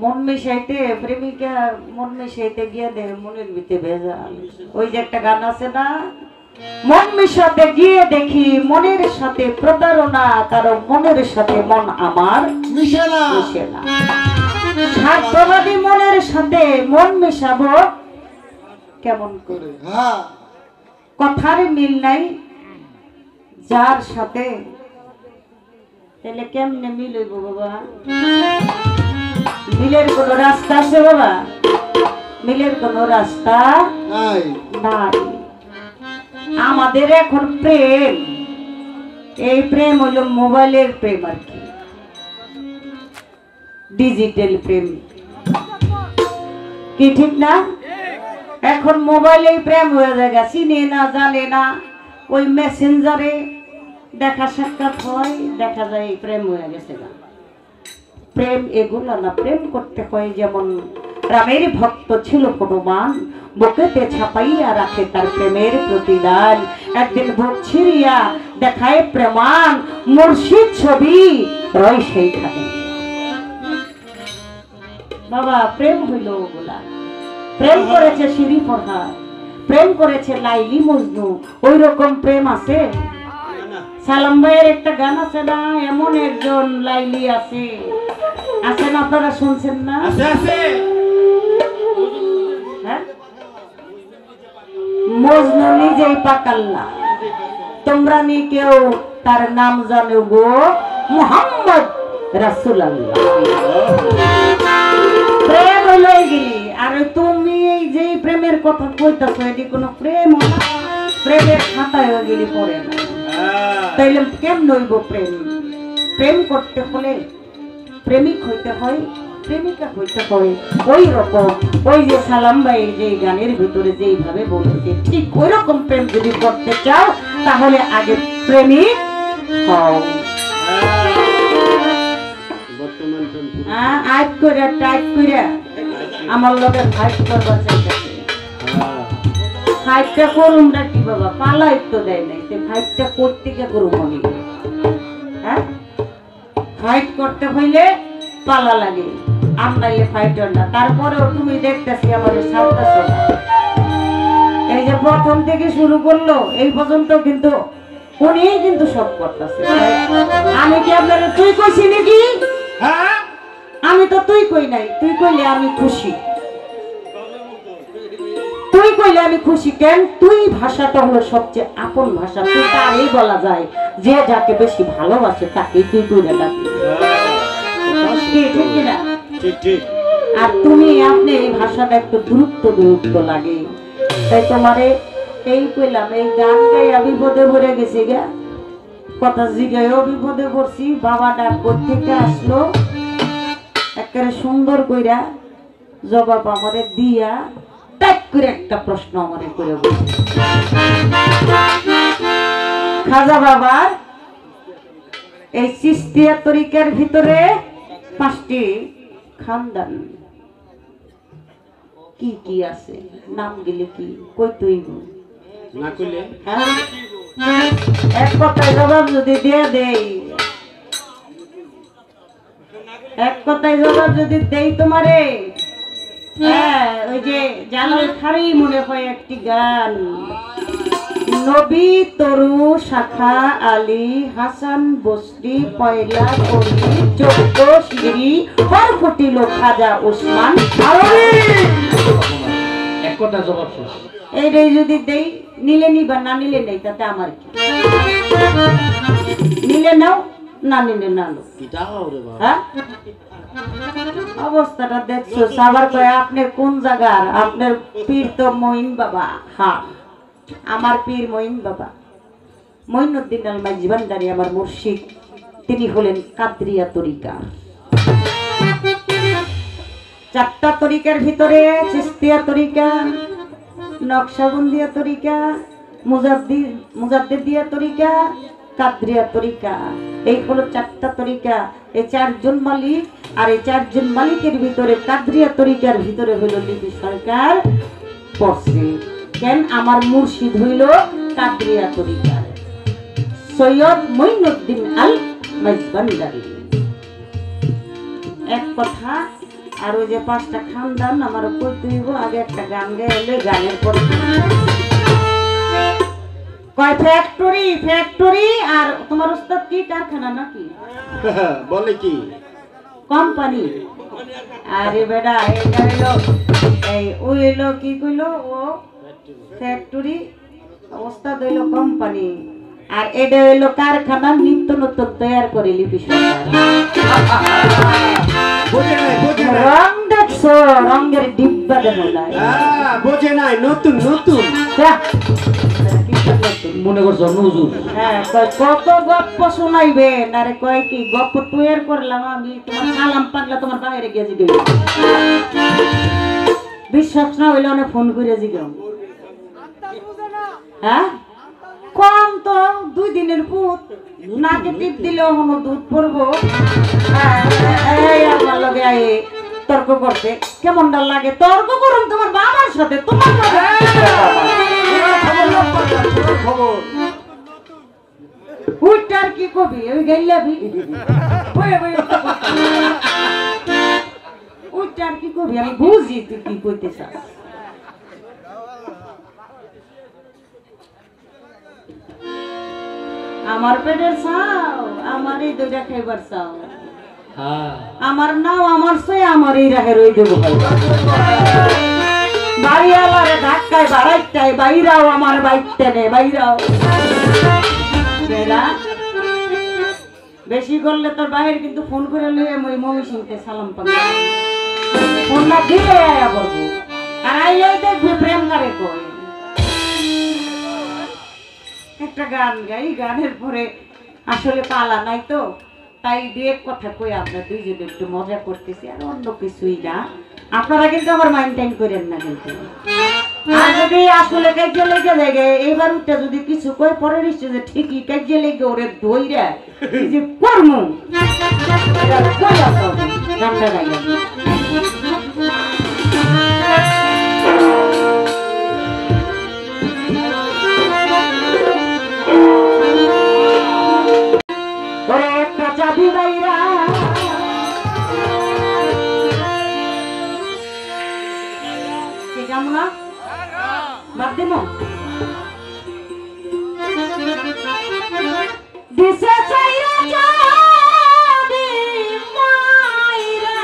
মন মিশাইতে প্রেমিকা মন মিশাইতে গিয়ে দে মনের ভিতরে ভেজাল। ওই যে একটা গান আছে না, মন মিশাতে গিয়ে দেখি মনের সাথে প্রতারণা, কারণ মনের সাথে মন আমার মিশে না। মিশে না। স্বার্থবাদী মনের সাথে মন মিশাবো কেমন করে? হ্যাঁ, কথার মিল নাই যার সাথে, তাহলে কেমনে মিল হইব বাবা? মিলের কোন রাস্তা আছে বাবা? মিলের কোন রাস্তা নাই। নাই। আমাদের এখন প্রেম, এই প্রেম হলো মোবাইলের প্রেম আর কি, ডিজিটাল প্রেম, কি ঠিক না? এখন মোবাইলে প্রেম হয়ে যায়, চিনে না জানে না, ওই মেসেঞ্জারে দেখা সাক্ষাৎ হয়, দেখা যায় প্রেম হয়ে গেছে না। প্রেম এগুলো না, প্রেম করতে হয় যেমন রামের ভক্ত ছিল হনুমান, বুকেতে ছাপাইয়া রাখে তার প্রেমের প্রতিদান। একদিন বুক ছিড়িয়া দেখায় প্রেমান, মুর্শিদ ছবি রয় সেইখানে। বাবা প্রেম হইল ওগুলা। প্রেম করেছে শিরি ফরহাদ, প্রেম করেছে লাইলি মজনু, ওই রকম প্রেম আছে? সালাম ভাইয়ের একটা গান আছে না, এমন একজন লাইলি আছে, আছে না? আপনারা শুনছেন না? আছে আছে হ্যাঁ, মজনু নিজেই পাকাল্লা, তোমরা নি কেউ তার নাম জানো গো, মুহাম্মদ রাসূলুল্লাহ। প্রেম হলো গেলি, আর তুমি এই যে প্রেমের কথা কইতাছো, এটি কোনো প্রেম না, প্রেমের খাতায় গেলি পড়ে না। তাইলে কেমন হইব প্রেম? প্রেম করতে হলে প্রেমিক হইতে হয়, প্রেমিকা হইতে হয় ওই রকম। ওই যে সালাম ভাই যে গানের ভিতরে যেইভাবে বলেছে, ঠিক ওই রকম প্রেম যদি করতে চাও তাহলে আগে প্রেমিক হও। আজ করে টাইট করে আমার লোকে ফাইট করবার চাইতেছে। ফাইটটা করুন না কি বাবা, পালাই তো দেয় নাই, ফাইটটা করতে কে করুম আমি? হ্যাঁ, ফাইট করতে হইলে পালা লাগে, আমরাইলে ফাইটার না। তারপরেও তুমি দেখতেছি আমাদের সামনে, এই যে প্রথম থেকে শুরু করলো এই পর্যন্ত কিন্তু উনি কিন্তু সব করতেছে। আমি কি আপনারা তুই কইছি নাকি? হ্যাঁ, আমি তো তুই কই নাই, তুই কইলে আমি খুশি, তুই কইলে আমি খুশি। কেন? তুই ভাষাটা হলো সবচেয়ে আপন ভাষা, তুই তারই বলা যায় যে যাকে বেশি ভালোবাসে তাকে তুই তুই ডাকি, ঠিক কিনা? ঠিক ঠিক। আর তুমি আপনি এই ভাষাটা একটু দূরত্ব লাগে, তাই তোমারে এই কইলাম। এই গান গাইয়া বিপদে ভরে গেছি গা, কথা জিগাইও বিপদে পড়ছি। বাবা ডাক থেকে আসলো, একেবারে সুন্দর কইরা জবাব আমারে দিয়া টাক করে একটা প্রশ্ন আমারে করে বলছে, খাজা বাবার এই চিশতিয়া তরিকার ভিতরে 5টি খানদান কি কি আছে, নাম গেলে কি কই তুই না কইলে এক কথায় জবাব যদি দিয়ে দেই, এক কথায় জবাব যদি দেই তোমারে, হ্যাঁ, ওই যে জালাল খারি মনে হয় একটি গান, নবী তরু শাখা আলী হাসান বস্তি পয়লা কলি 14 সিঁড়ি হর ফুটিল খাজা ওসমান আরবি। এক কথা জবাব শেষ। এইটাই যদি দেই, নিলে নিবা, না নিলে নেই, তাতে আমার কি? নিলে নাও, না নিলে না নাও। হ্যাঁ, অবস্থাটা দেখছো? সাবার কয় আপনি কোন জায়গার? আপনার পীর তো মঈন বাবা। হ্যাঁ, আমার পীর মঈন বাবা, মঈনুদ্দিন আল মাইজি ভান্ডারী আমার মুর্শিদ। তিনি হলেন কাদরিয়া তরিকা। 4টা তরিকার ভিতরে চিশতিয়া তরিকা, নকশবন্দিয়া তরিকা, মুজাদ্দিদিয়া তরিকা, কাদরিয়া তরিকা। এই হলো 4টা তরিকা। এই 4জন মালিক, আর এই 4জন মালিকের ভিতরে কাদরিয়া তরিকার ভিতরে হইল লিপি সরকার পড়ছে। কেন? আমার মুর্শিদ হইল কাদরিয়া তরিকার সৈয়দ মঈনুদ্দিন আল মাইজবান্দারি। এক কথা। আর ওই যে 5টা খানদান আমার কইতে হইব। আগে একটা গান গাইলে গানের পরে কয় ফ্যাক্টরি ফ্যাক্টরি। আর তোমার উস্তাদ কি কারখানা নাকি বলে কি কোম্পানি? আরে বেটা এটা হইলো এই ওই হইলো কি কইলো ও ফ্যাক্টরি, উস্তাদ হইলো কোম্পানি, আর এটা হইলো কারখানা নিত্য নতুন তৈরি করে লিপি সরকার। রং দেখছো? রঙের ডিব্বা দেখো নাই? বোঝে নাই, নতুন নতুন। মনে করছো নজুর? হ্যাঁ, কত গপ্প শোনাইবেন? আরে কয় কি গপ্প তৈরি করলাম আমি? তোমার সালাম পাগলা তোমার বাইরে গিয়ে জিগে বিশ্বাস না হইলে অনেক ফোন করে জিগাম। হ্যাঁ কম তো 2 দিনের পুত নাকে টিপ দিলেও কোনো দুধ পড়বো। এই আমার লগে আয়ে তর্ক করতে কেমন ডাল লাগে? তর্ক করুন তোমার বাবার সাথে, তোমার উইটার কি কবি? ওই গাইলাবি উইটার কি কবি? আমি বুঝি তুই কি কইতে চাস। আমার পেটের চাও, আমার এই দুইটা খাইবার চাও, আমার নাও আমার সে আমার এই রাহে রই দেবো। বাড়িওয়ালারে ধাক্কায় বাড়াইটাই বাইরাও আমার বাইকতে নে বাইরাও। বেশি করলে তোর বাইরে কিন্তু ফোন করে লইয়ে মই মমি সিংকে সালাম পাবো। ফোন না দিয়ে আয়া করবো। আর আইয়াই দেখবি প্রেম করে কই। একটা গান গাই, গানের পরে আসলে পালা নাই তো, তাই 2 কথা কই আমরা দুইজনে একটু মজা করতেছি, আর অন্য কিছুই না। আপনারা কিন্তু আমার মাইন্ড করেন না কিন্তু। আর যদি আসলে কাজে লেগে যায় এইবার উঠে যদি কিছু কই পরে নিশ্চয় যে ঠিকই কাজে লেগে ওরে ধইরা এই যে কর্ম কই আসো গানটা গাইয়া ওরে একটা চাবি বাইরা কেমন না বাদ দেবো দিশে চাইরা চাবি মাইরা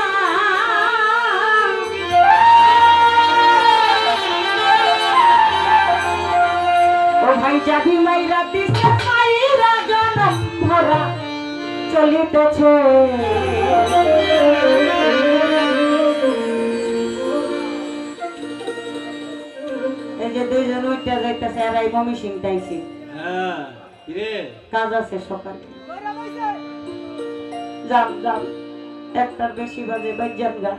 ও ভাই চাবি মাইরা দিশে চাইরা জনম ভরা চলিতেছে। এই যে 2 জন উঠতে যাইতেছে আর এই মমি সিং তাইছি। কাজ আছে সকালে, যান যান 1টার বেশি বাজে বাইজান গা।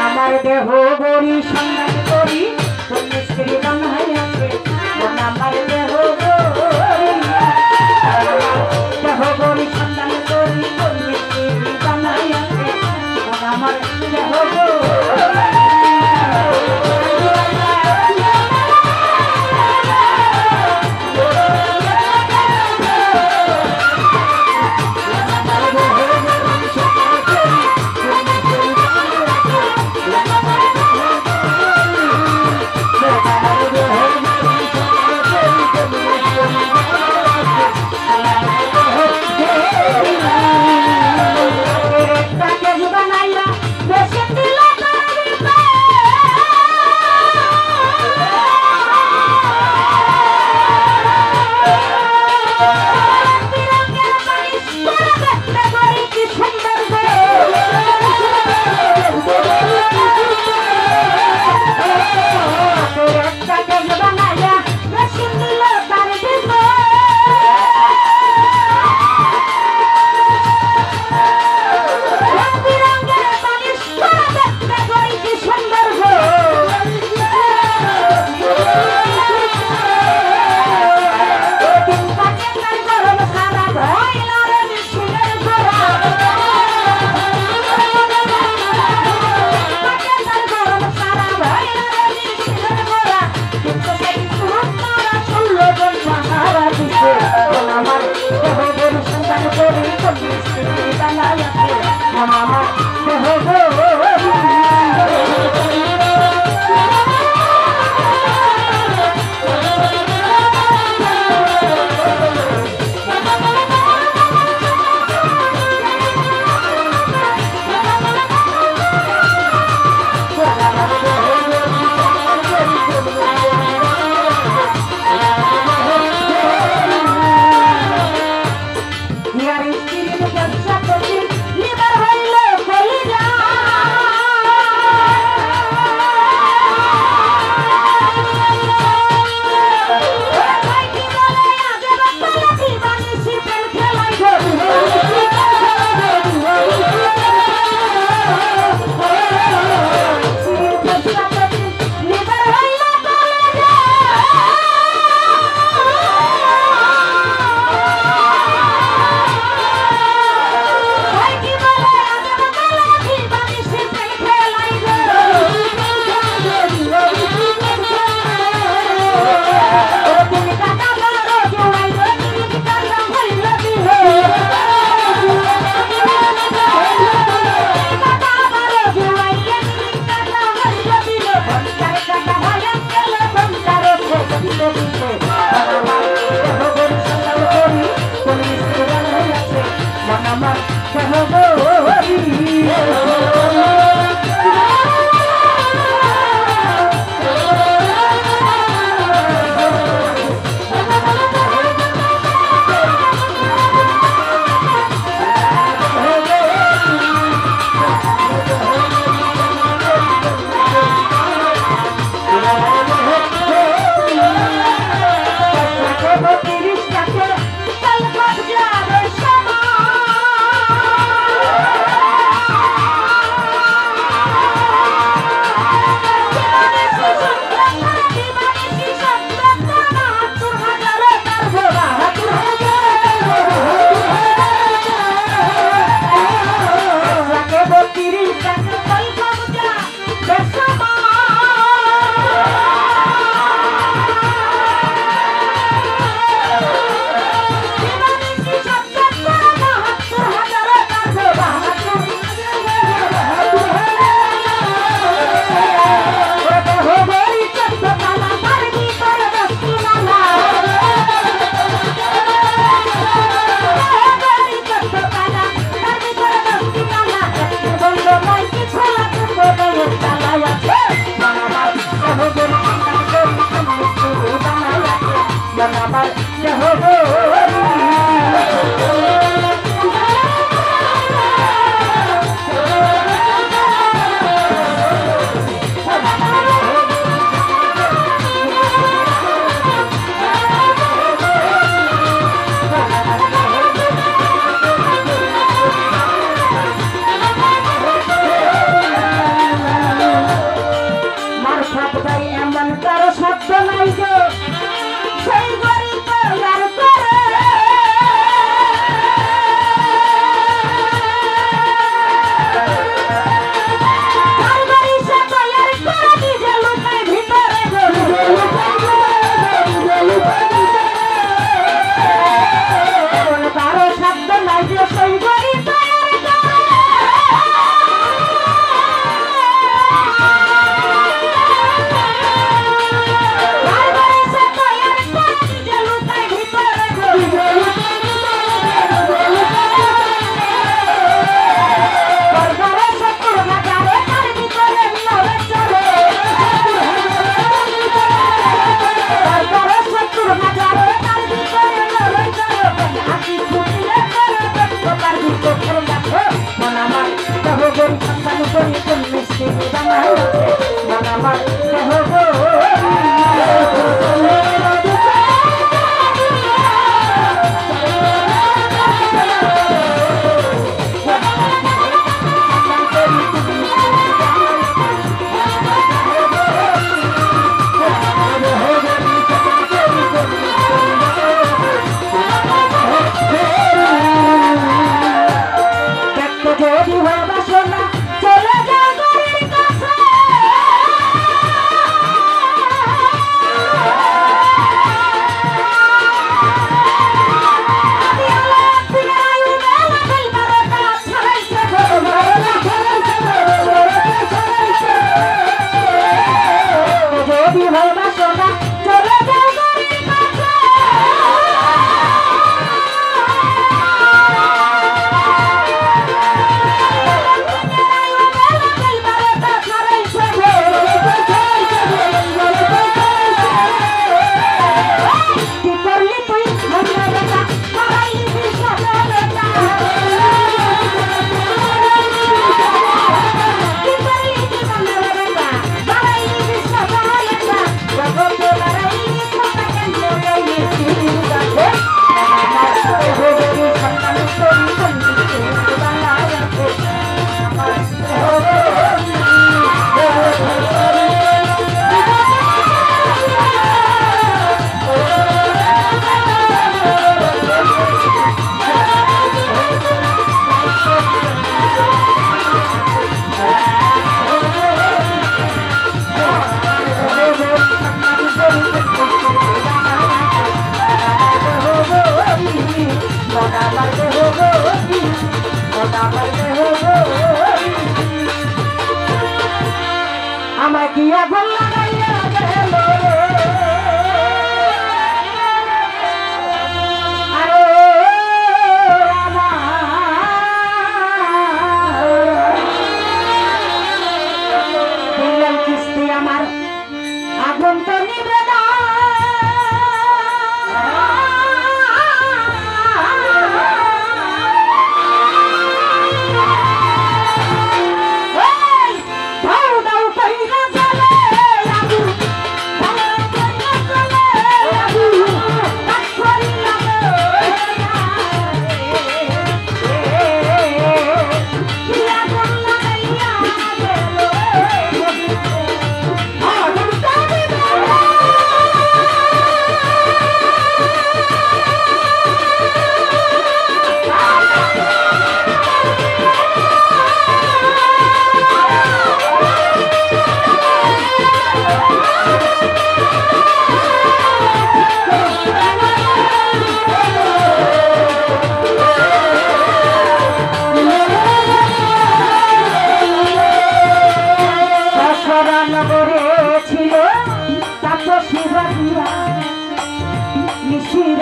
আমার দেহ গরি সন্ধান করি তুমি স্ত্রী বানাই আছে। আমার দেহ গরি সন্ধান করি তুমি স্ত্রী বানাই আছে। আমার দেহ দেহবর সন্তান করি কমিস্ত্রি বানাইয়াছে নাম আমার দেহবর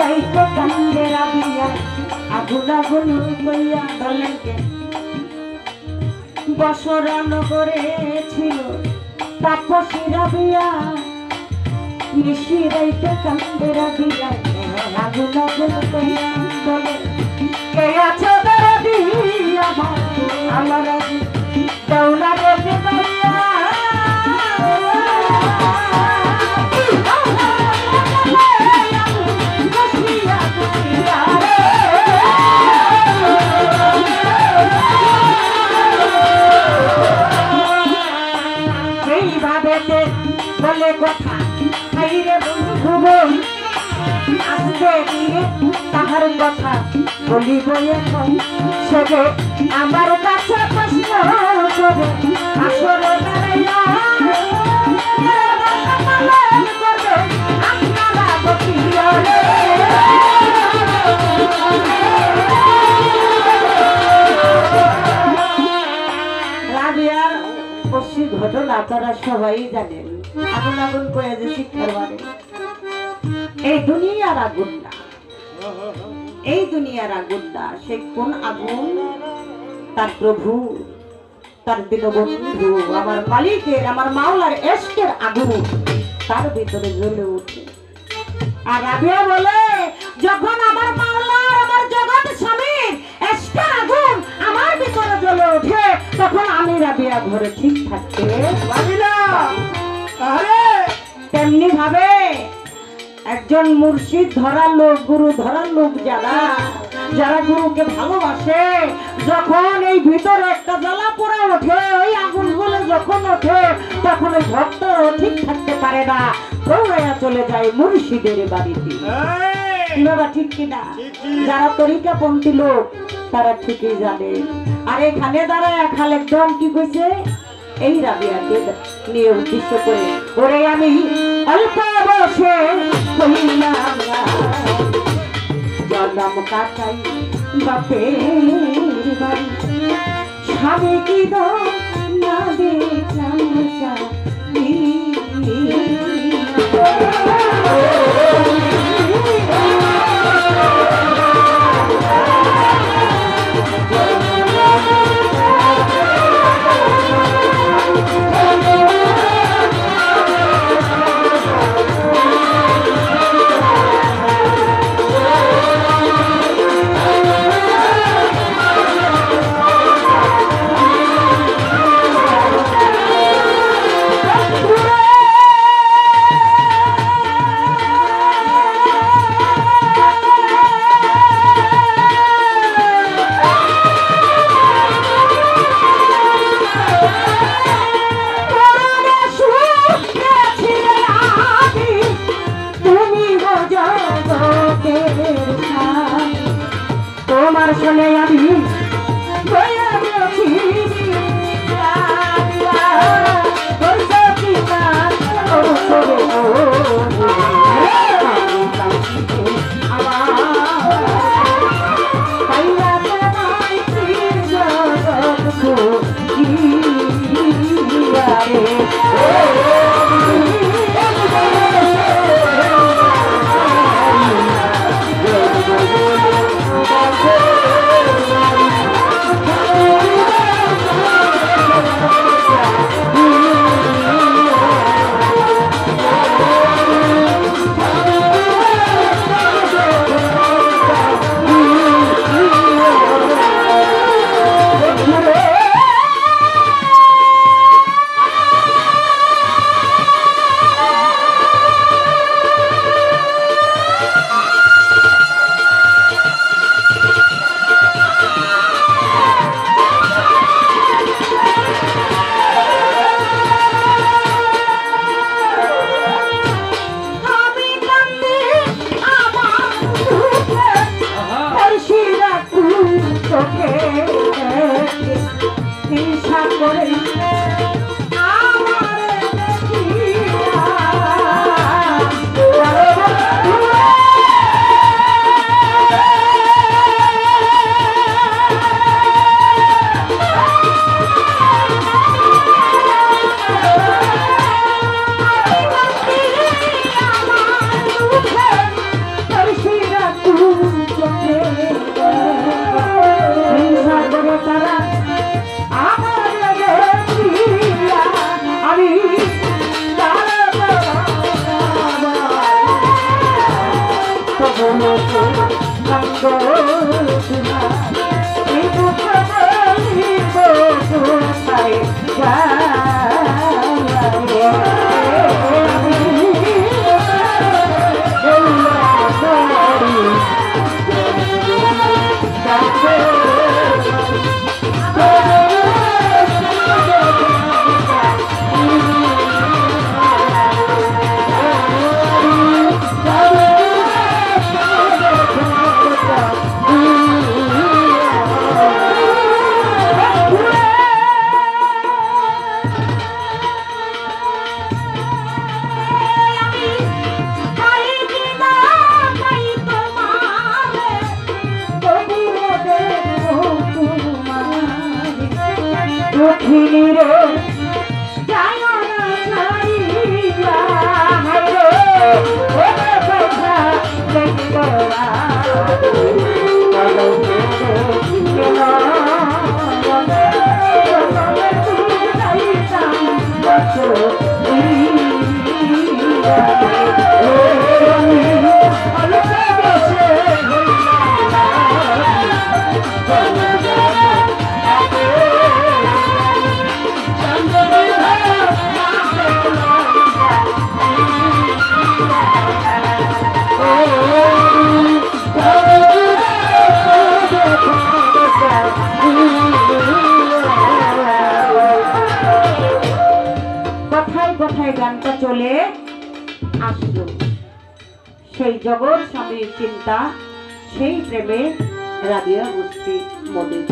রাইতে কান্দে রাবিয়া আগুন আগুন কইয়া বলেনকে বসরা নগরে ছিল তাপসী রাবিয়া নিশি রাইতে কান্দে রাবিয়া আগুন আগুন কইয়া বলে কে আছো দাদি আমার দৌলা রেখে কইয়া বলে কথা খাইরে বন্ধু আসবে তাহার কথা বলিব এখন সবে আমার কাছে প্রশ্ন করে আসরে দাঁড়াইয়া করবে আপনারা বকিয়া রাবিয়ার পশ্চিম ঘটনা তারা সবাই জানেন আগুন আগুন করে যে শিক্ষার বাড়ি এই দুনিয়ার আগুন না, এই দুনিয়ার আগুন না, সে কোন আগুন? তার প্রভু, তার দীনবন্ধু, আমার মালিকের, আমার মাওলার এশকের আগুন তার ভিতরে জ্বলে ওঠে। আর রাবিয়া বলে যখন আমার মাওলার, আমার জগৎ স্বামীর এশকের আগুন আমার ভিতরে জ্বলে ওঠে তখন আমি রাবিয়া ঘরে ঠিক থাকতে পারি না। তেমনি ভাবে একজন মুর্শিদ ধরার লোক, গুরু ধরার লোক যারা যারা গুরুকে ভালোবাসে, যখন এই ভিতরে একটা জ্বালা পোড়া ওঠে, ওই আগুন বলে যখন ওঠে তখন ওই ভক্তরাও ঠিক থাকতে পারে না, দৌড়াইয়া চলে যায় মুর্শিদের বাড়িতে। বাবা ঠিক কিনা? যারা তরিকাপন্থী লোক তারা ঠিকই জানে। আর এখানে দাঁড়ায় খালেক দম কি কইছে এই রাবিয়াকে নিয়ে উদ্দেশ্য করে, ওরে আমি অল্প বসে কইলাম জন্ম কাটাই বাপের বাড়ি, স্বামী কি না দেখলাম তোমার শুনে আমি গানটা চলে আসলো সেই জগৎ স্বামীর চিন্তা, সেই প্রেমে রাবিয়া গোষ্ঠী মদের।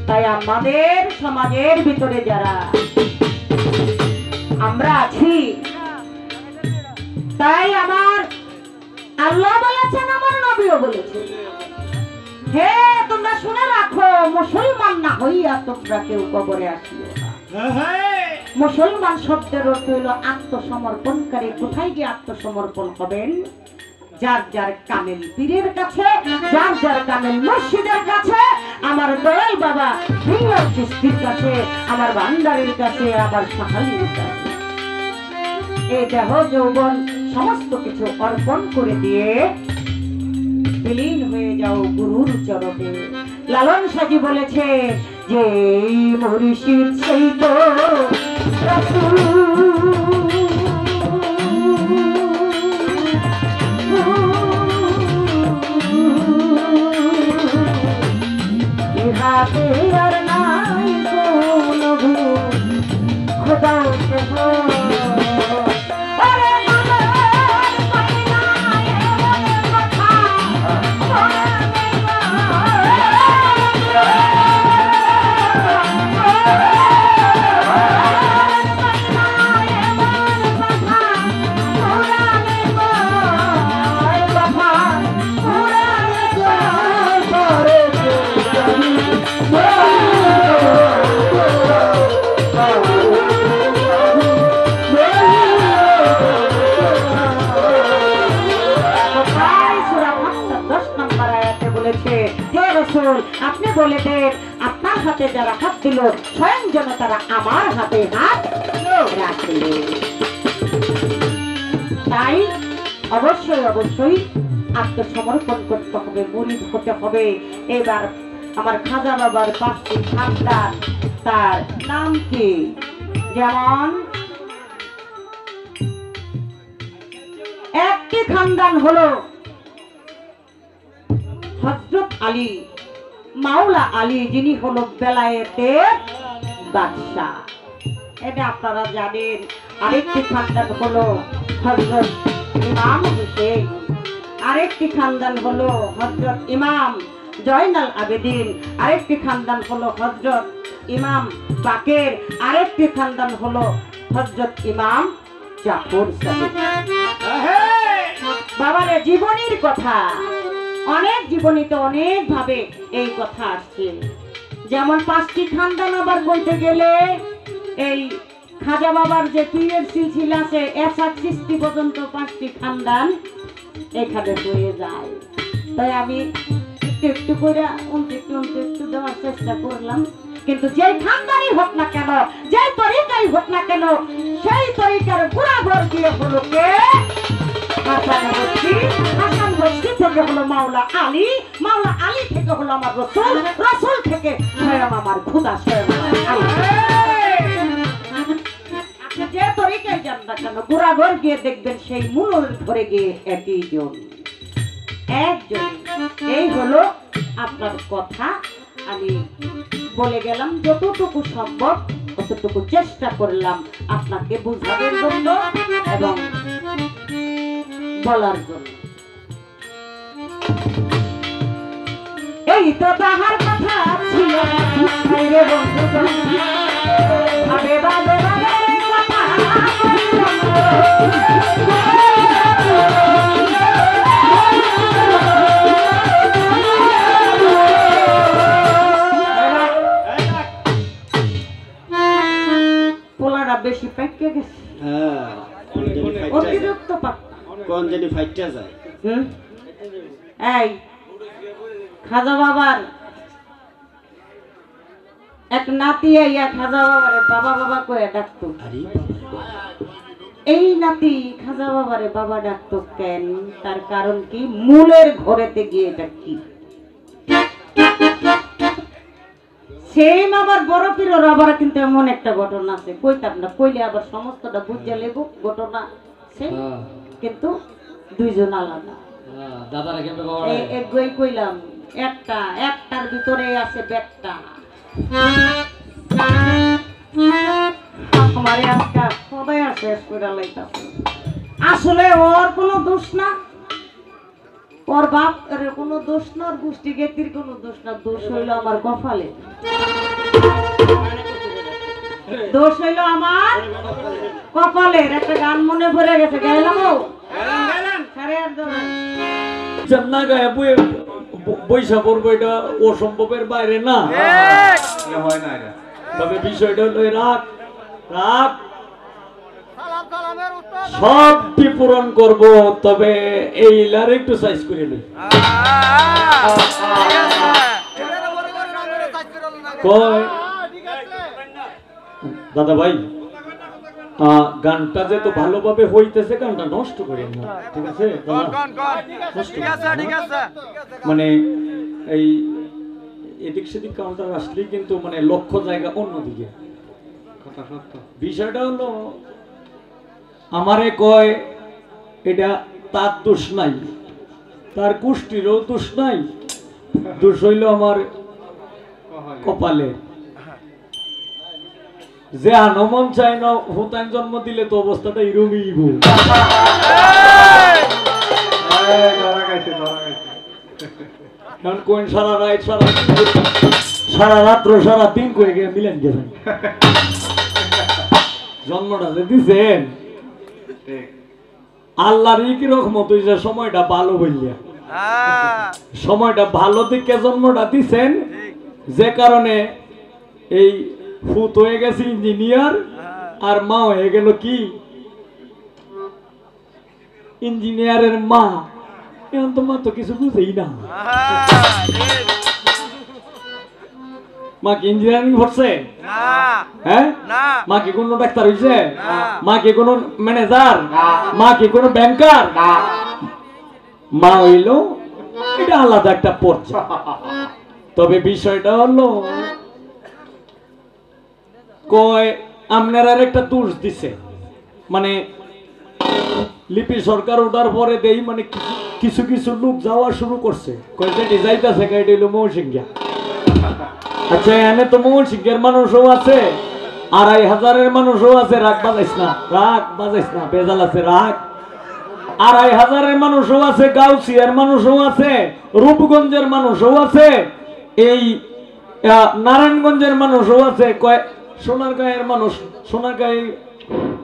তাই আমাদের সমাজের ভিতরে যারা আমরা আছি, তাই আমার আল্লাহ বলেছেন, আমার নবীও বলেছেন, হে তোমরা শুনে রাখো, মুসলমান না হইয়া তোমরা কেউ কবরে আসিও না। মুসলমান শব্দের অর্থ হইল আত্মসমর্পণকারী। কোথায় গিয়ে আত্মসমর্পণ হবেন? যার যার কামেল পীরের কাছে, যার যার কামেল মুর্শিদের কাছে, আমার দয়াল বাবা ভিঙ্গার চিস্তির কাছে, আমার ভান্ডারের কাছে, আমার সাহালির কাছে। এই দেহ যৌবন সমস্ত কিছু অর্পণ করে দিয়ে বিলীন হয়ে যাও গুরুর চরণে। লালন সাজি বলেছে যে মুর্শিদ সেই তো রাসূল, ইহাতে আর নাই কোনো ভুল, খোদা কে হো আপনি বলে দেন, আপনার হাতে যারা হাত দিল স্বয়ং যেন তারা আমার হাতে হাত রাখল। তাই অবশ্যই অবশ্যই আত্মসমর্পণ করতে হবে, মুরিদ হতে হবে। এবার আমার খাজা বাবার 5টি খানদান, তার নাম কি? যেমন একটি খানদান হলো হযরত আলী মাওলা আলী, যিনি হলো বেলায়েতের বাদশা, এটা আপনারা জানেন। আরেকটি খানদান হলো হযরত ইমাম হুসেন, আরেকটি খানদান হলো হযরত ইমাম জয়নাল আবেদিন, আরেকটি খানদান হলো হযরত ইমাম বাকের, আরেকটি খানদান হলো হযরত ইমাম জাফর সাদিক। বাবারে জীবনীর কথা, অনেক জীবনীতে অনেক ভাবে এই কথা আসছে। যেমন 5টি খানদান আবার বলতে গেলে এই খাজা বাবার যে পীরের সিলসিলা আছে, এরশাদ চিশতি পর্যন্ত 5টি খানদান এখানে হয়ে যায়। তাই আমি একটু একটু করে একটু দেওয়ার চেষ্টা করলাম। কিন্তু যেই খানদানই হোক না কেন, যেই তরিকাই হোক না কেন, সেই তরিকার গুণাগর দিয়ে হলো কে? হাসান বস্তি। থেকে হলো মাওলা আলী, মাওলা আলী থেকে হলো আমার রসুল, রসুল থেকে স্বয়ং আমার খোদা স্বয়ং আমার আল্লাহ। আপনি যে তরিকায় যান না কেন গোড়াঘর গিয়ে দেখবেন সেই মূলের ঘরে গিয়ে একই জন, একজন। এই হলো আপনার কথা। আমি বলে গেলাম যতটুকু সম্ভব ততটুকু চেষ্টা করলাম আপনাকে বুঝানোর জন্য এবং বলার জন্য। এই তো তাহার কথা ছিল রে বন্ধুগণ, ভাবে ভাবে ভাবে কথা পোলাটা বেশি পেকে গেছে, হ্যাঁ অতিরিক্ত পাক্কা। কোন জানি ফাইটটা যায়। এই খাজা বাবার এক নাতি আইয়া খাজা বাবারে বাবা বাবা কয়ে ডাকতো। আরে এই নাতি খাজা বাবারে বাবা ডাকতো কেন? তার কারণ কি? মূলের ঘরেতে গিয়ে ডাকি। সেম আমার বড় পীরের আবার কিন্তু এমন একটা ঘটনা আছে, কইতাম না, কইলে আবার সমস্তটা বুঝে লেব ঘটনা সেম, কিন্তু দুইজন আলাদা। দাদারা কেমন বাবা একই কইলাম, একটার ভিতরে আছে বেটটা। আমার একটা সবাই আছে আসলে ওর কোনো দোষ না, ওর বাপ এর কোনো দোষ না, ওর গোষ্ঠী গেতির কোনো দোষ না, দোষ হইলো আমার কপালে, দোষ হইলো আমার কপালের। একটা গান মনে পড়ে গেছে, গাইলাম জান্না গায়ে বৈশা পড়বো, এটা অসম্ভবের বাইরে না, হয় না এটা। তবে বিষয়টা হলো রাগ, রাগ সবটি পূরণ করব, তবে এই লার একটু সাইজ করে নিই। দাদা ভাই, গানটা যে তো ভালোভাবে হইতেছে, গানটা নষ্ট করেন না, ঠিক আছে? মানে এই এদিক সেদিক কাউন্টার আসলেই কিন্তু মানে লক্ষ্য জায়গা অন্যদিকে। বিষয়টা হলো আমারে কয় এটা তার দোষ নাই, তার গোষ্ঠীরও দোষ নাই, দোষ হইল আমার কপালে। যে আনমন চাই না হুতান জন্ম দিলে তো অবস্থাটা এরকমই। কোন সারা রাত সারা রাত্র সারা দিন করে গিয়ে মিলেন গেছেন, জন্মটা যে দিছেন আল্লাহর কি রহমত হইছে, সময়টা ভালো বললিয়া, সময়টা ভালো দিকে জন্মটা দিছেন, যে কারণে এই ফুত হয়ে গেছে ইঞ্জিনিয়ার, আর মা হয়ে গেল কি ইঞ্জিনিয়ারের মা। এখন তো মা তো কিছু বুঝেই না, মা কি ইঞ্জিনিয়ারিং করছে? হ্যাঁ, মা কি কোনো ডাক্তার হইছে? মা কি কোনো ম্যানেজার? মা কি কোনো ব্যাংকার? মা হইল এটা আলাদা একটা পর্যায়ে। তবে বিষয়টা হলো কয় আপনারা একটা দোষ দিছে, মানে লিপি সরকার ওঠার পরে দেই মানে কিছু কিছু লোক যাওয়া শুরু করছে, কয় যে যাইতাছে গাইড হইল মৌসিংহা। আচ্ছা, এখানে তো মৌসিংহের মানুষও আছে, 2500-এর মানুষও আছে, রাগ বাজাইস না, রাগ বাজাইস না, বেজাল আছে রাগ। 2500-এর মানুষও আছে, গাউসিয়ার মানুষও আছে, রূপগঞ্জের মানুষও আছে, এই নারায়ণগঞ্জের মানুষও আছে, কয় সোনারগাঁয়ের মানুষ,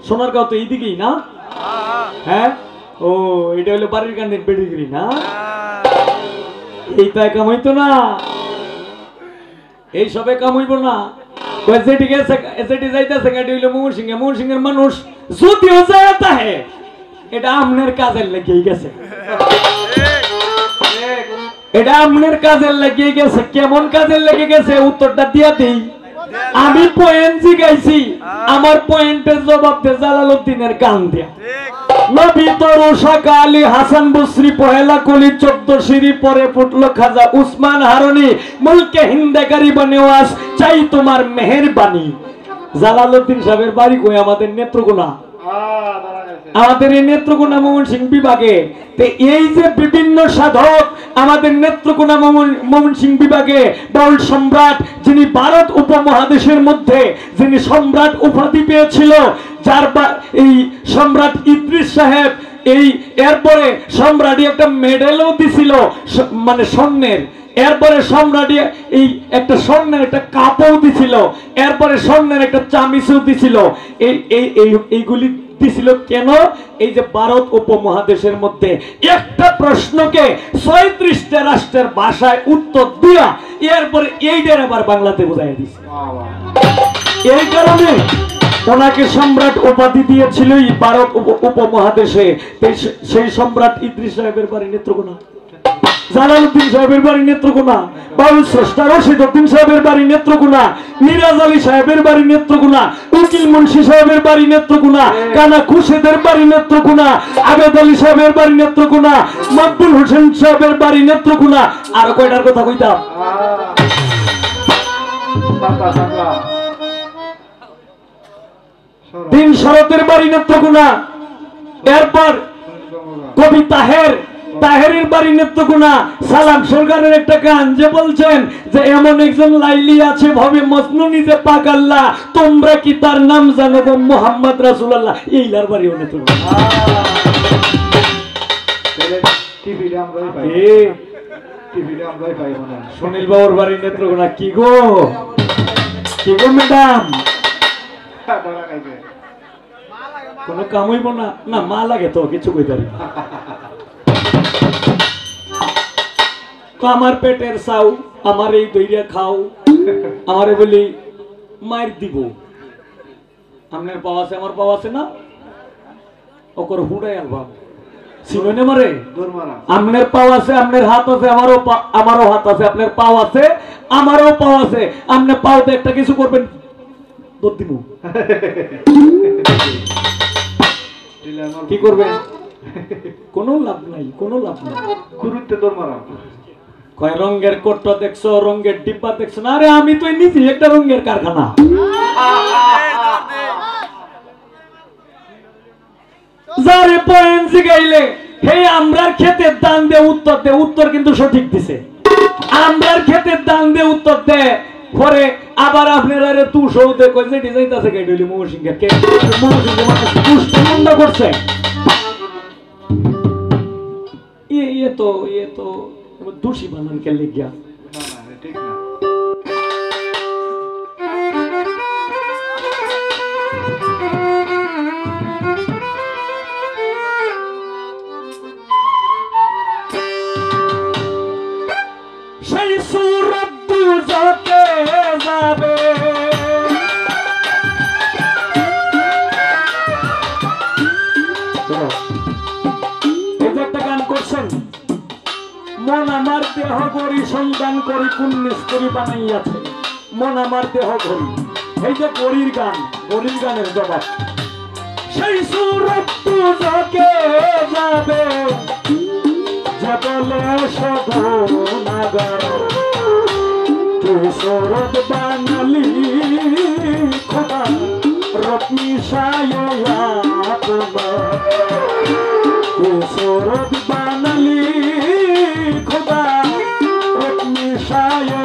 সোনারগাঁও তো এইদিকেই না? হ্যাঁ, ও এটা হলো বাড়ির কান্দের বেডিগিরি না? এইটা কামাইতো না, এই সবে কামাইব না। ময়মনসিংহের মানুষ যদিও যায় তাহে এটা আমনের কাজের লেগেই গেছে, এটা আমনের কাজের লেগে গেছে। কেমন কাজের লেগে গেছে উত্তরটা দিয়া দিই। আমি পয়েন্ট জিগাইছি, আমার পয়েন্টের জবাব দে জালালউদ্দিনের গান দিয়া। নবী তরু সকালি হাসান বসরি পহেলা কলি 14 সিঁড়ি পরে ফুটলো খাজা উসমান হারুনি মুলকে হিন্দেকারি বনেওয়াস চাই তোমার মেহেরবানি। জালালউদ্দিন সাহেবের বাড়ি কই আমাদের নেত্রকোনা, আমাদের এই নেত্রকোনা ময়মনসিংহ বিভাগে। তো এই যে বিভিন্ন সাধক আমাদের নেত্রকোনা ময়মনসিংহ বিভাগে বাউল সম্রাট যিনি ভারত উপমহাদেশের মধ্যে যিনি সম্রাট উপাধি পেয়েছিল, যার এই সম্রাট ইদ্রিস সাহেব এই এরপরে সম্রাট একটা মেডেলও দিছিল মানে স্বর্ণের, এরপরে সম্রাট এই একটা স্বর্ণের একটা কাপও দিছিল, এরপরে স্বর্ণের একটা চামিচও দিছিল। এইগুলি দিছিল কেন? এই যে ভারত উপমহাদেশের মধ্যে একটা প্রশ্নকে 36টা রাষ্ট্রের ভাষায় উত্তর দিয়া এরপরে এইটার আবার বাংলাতে বোঝাই দিছে। এই কারণে ওনাকে সম্রাট উপাধি দিয়েছিল এই ভারত উপমহাদেশে। সেই সম্রাট ইদ্রিস সাহেবের বাড়ি নেত্রকোনা, জালালউদ্দিন সাহেবের বাড়ি নেত্রকোনা, বাউল স্রষ্টা রশিদউদ্দিন সাহেবের বাড়ি নেত্রকোনা, মিরাজ আলী সাহেবের বাড়ি নেত্রকোনা, উকিল মুন্সি সাহেবের বাড়ি নেত্রকোনা, কানা খুরশেদের বাড়ি নেত্রকোনা, আবেদ আলী সাহেবের বাড়ি নেত্রকোনা, মকবুল হোসেন সাহেবের বাড়ি নেত্রকোনা। আর কয়টার কথা কইতাম? তিন শরতের বাড়ি নেত্রকোনা। এরপর কবি তাহেরের বাড়ি নেত্রকোনা। সালাম সরকারের একটা গান যে বলছেন যে এমন একজন লাইলি আছে ভবে মজনু নিজে পাক আল্লাহ, তোমরা কি তার নাম জানো গো মোহাম্মদ রাসূলুল্লাহ। এইলার বাড়ি নেত্রকোনা। সুনীল বাবুর বাড়ি নেত্রকোনা। কি গো ম্যাডাম, কোন কাম হইব না? না মা লাগে তো কিছু কইতারি। আমার পেটের চাও, আমার এই দইরা খাও, আমারে বলি মার দিব। আপনার পাওয়া আছে, আমার পাওয়া আছে না, ওকর হুড়াই আলবা সিনে মারে। আপনার পাও আছে, আপনার হাত আছে, আমারও হাত আছে, আপনার পাও আছে, আমারও পাও আছে। আপনি পাওতে একটা কিছু করবেন, দৌড় দিব। কি করবেন? কোনো লাভ নাই, কোনো লাভ নাই। গুরুত্বে দৌড় মারা। কয় রঙের কোটটা দেখছো, রঙের ডিব্বা দেখছো না? আরে আমি তো নিজে একটা রঙের কারখানা। যারে পয়েন্ট গাইলে হে আমরার ক্ষেতের দান দে উত্তর দে, উত্তর কিন্তু সঠিক দিছে। আমরার ক্ষেতের দান দে উত্তর দে, পরে আবার আপনারা রে তু সৌদে কই যে ডিজাইন আছে গাইডলি মৌসিংহের কে মৌসিংহের মানে পুষ্ট বন্ধ করছে। ये तो दूषी बनन के लिए गया। ठीक ना সেই সুরত দুজকে যাবে, মন আমার দেহ গড়ি সন্ধান করি কোন মিস্ত্রি বানাইয়াছে। মন আমার দেহ ঘড়ি, এই যে গড়ির গান, গড়ির গানের জবাব। সেই সুরত তুজকে যাবে যে বলে সদনাগর, তুই সুরত বানালি খোদা রত্নি সায়া তোমার, তুই সুরত বানালি खुदा अपनी शाया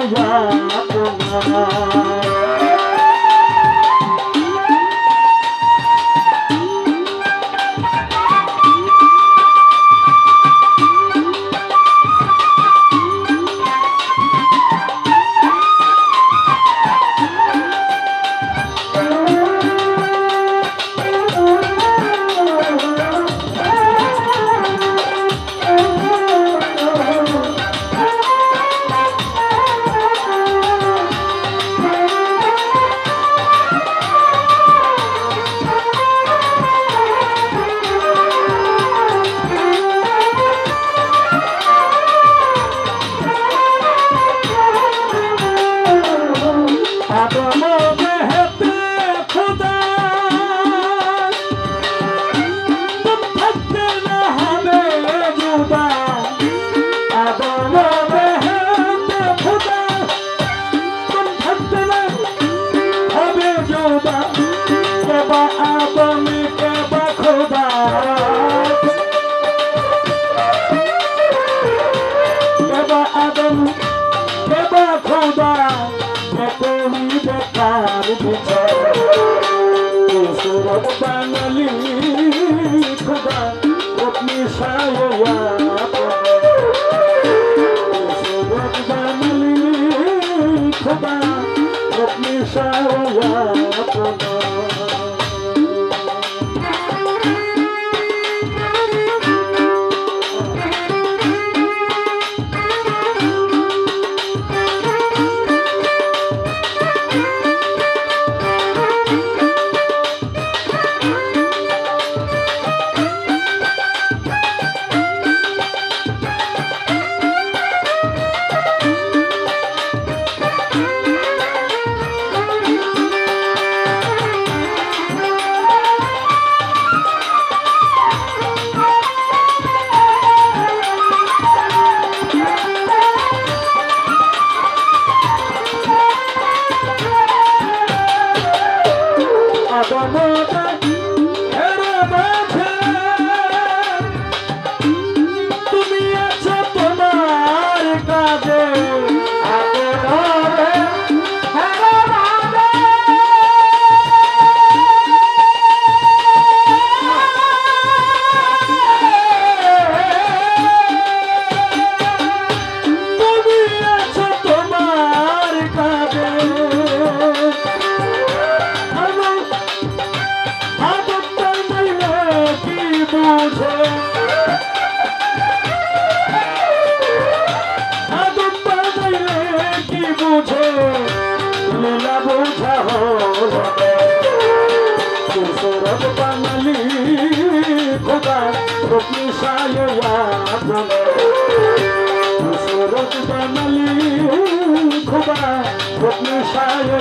আদম কেবা খোদা বেতনি বেকার বিচার সুরত বাঙালি খোদা আপনি সায়া সুরত বাঙালি খোদা আপনি সায়া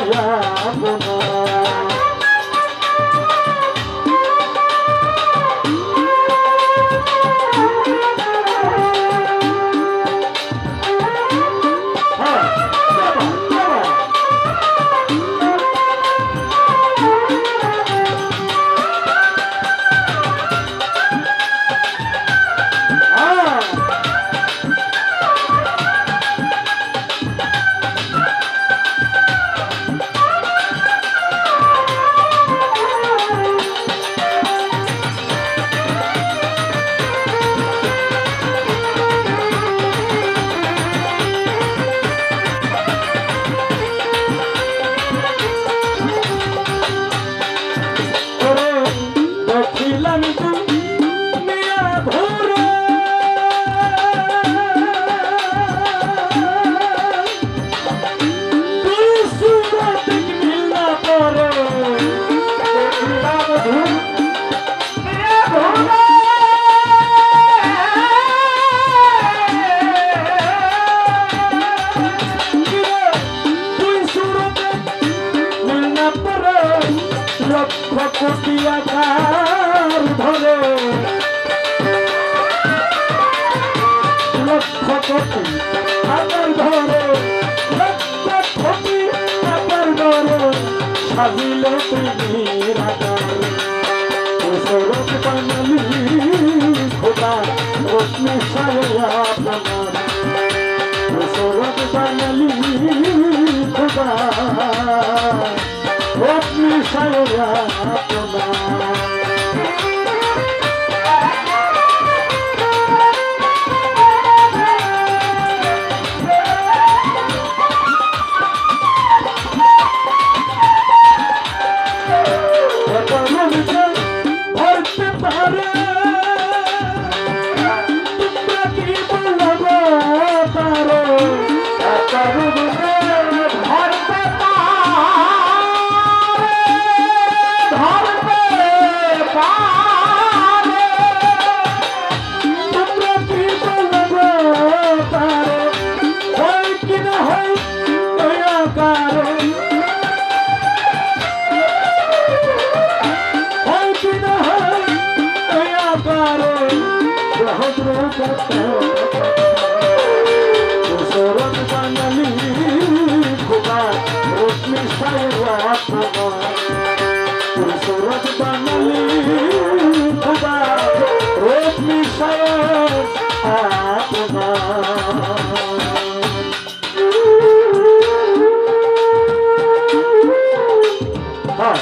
হ্যাঁ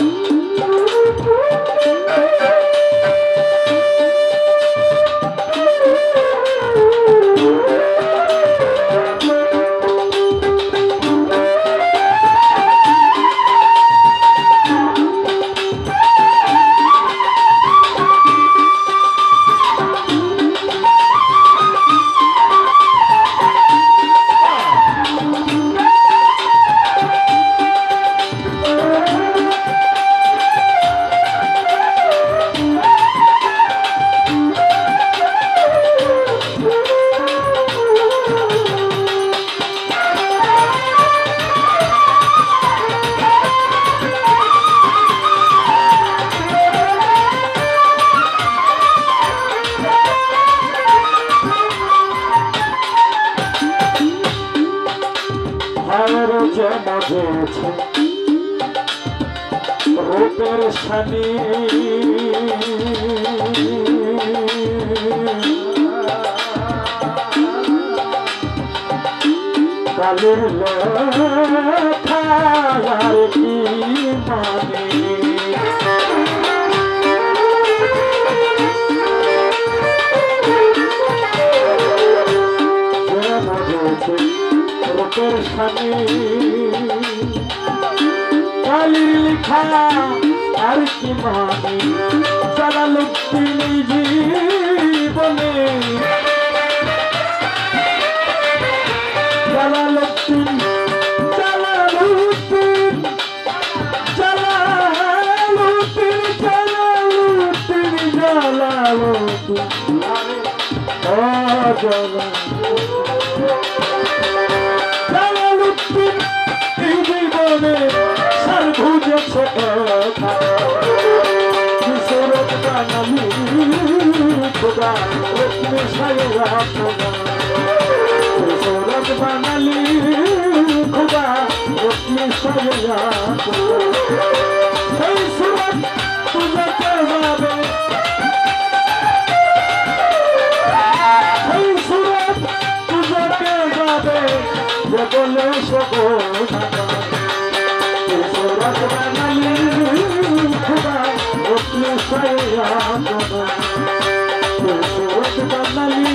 রূপের শানি কালের লেখা আর কি মানে রূপের শানি কালির লিখা আর কি মানে জালালউদ্দিন জীবনে জালালউদ্দিন জালালউদ্দিন জালালউদ্দিন জালালউদ্দিন জালালউদ্দিন ও জালালউদ্দিন এই জীবনে বুঝেছে কিশোরত বানালি খোদা রত্নে সাইয়া কিশোরত বানালি খোদা রত্নে সাইয়া সেই সুরত তুজতে যাবে সেই সুরত তুজতে যাবে যে বলে সকল সুরত বানালি খোদা রত্নে সাইয়া সুরত বানালি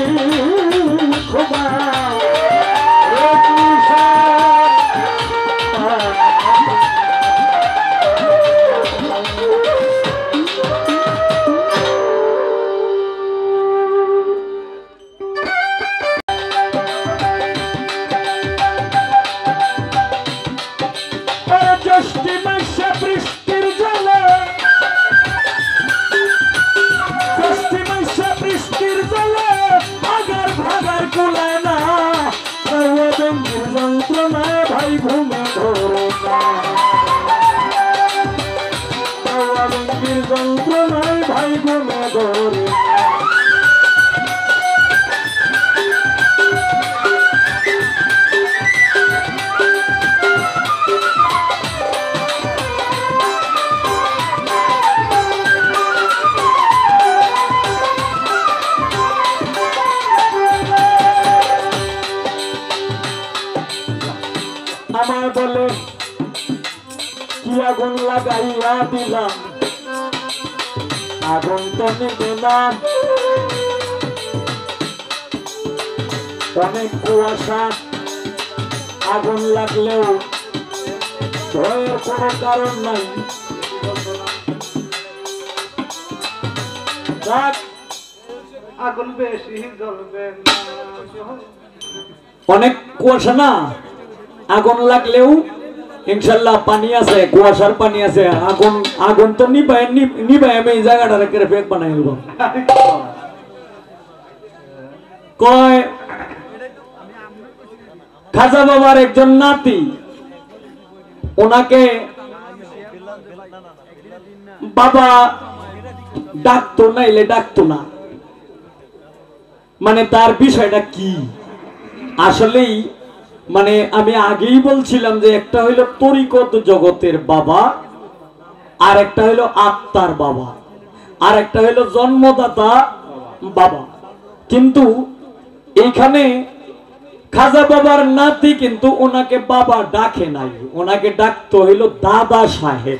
খোদা রত্নে ভাই ঘুমে ধরে যন্ত্রণায় ভাই ঘুমে ধরে আমার বলে কি আগুন লাগাইয়া দিলাম আগুন তো নিবে না অনেক কুয়াশা আগুন লাগলেও ভয়ের কোনো কারণ নাই আগুন বেশি জ্বলবে অনেক কুয়াশা না আগুন লাগলেও ইনশাল্লাহ পানি আছে কুয়াশার পানি আছে আগুন আগুন তো নিবাই আমি এই জায়গাটা রেখে ফেক বানাই দেব কয় খাজা বাবার একজন নাতি ওনাকে বাবা ডাকতো না এলে ডাকতো না মানে তার বিষয়টা কি আসলেই মানে আমি আগেই বলছিলাম যে একটা হইলো তরিকত জগতের বাবা আর একটা হইলো আত্মার বাবা আর একটা হইলো জন্মদাতা বাবা কিন্তু এইখানে খাজা বাবার নাতি কিন্তু ওনাকে বাবা ডাকে নাই ওনাকে ডাকতো হইলো দাদা সাহেব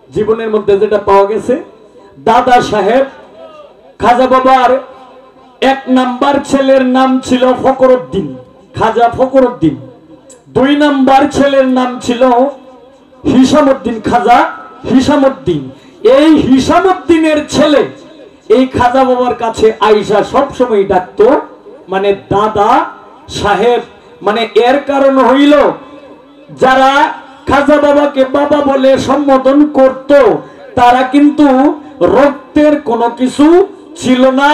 জীবনের মধ্যে যেটা পাওয়া গেছে, দাদা সাহেব খাজা বাবার 1 নাম্বার ছেলের নাম ছিল ফখরুদ্দিন, খাজা ফখরুদ্দিন। 2 নাম্বার ছেলের নাম ছিল হিসামউদ্দিন, খাজা হিসামউদ্দিন। এই হিসামউদ্দিনের ছেলে এই খাজা বাবার কাছে আইসা সবসময় ডাকতো মানে দাদা সাহেব। মানে এর কারণ হইল যারা খাজা বাবাকে বাবা বলে সম্বোধন করত তারা কিন্তু রক্তের কোনো কিছু ছিল না,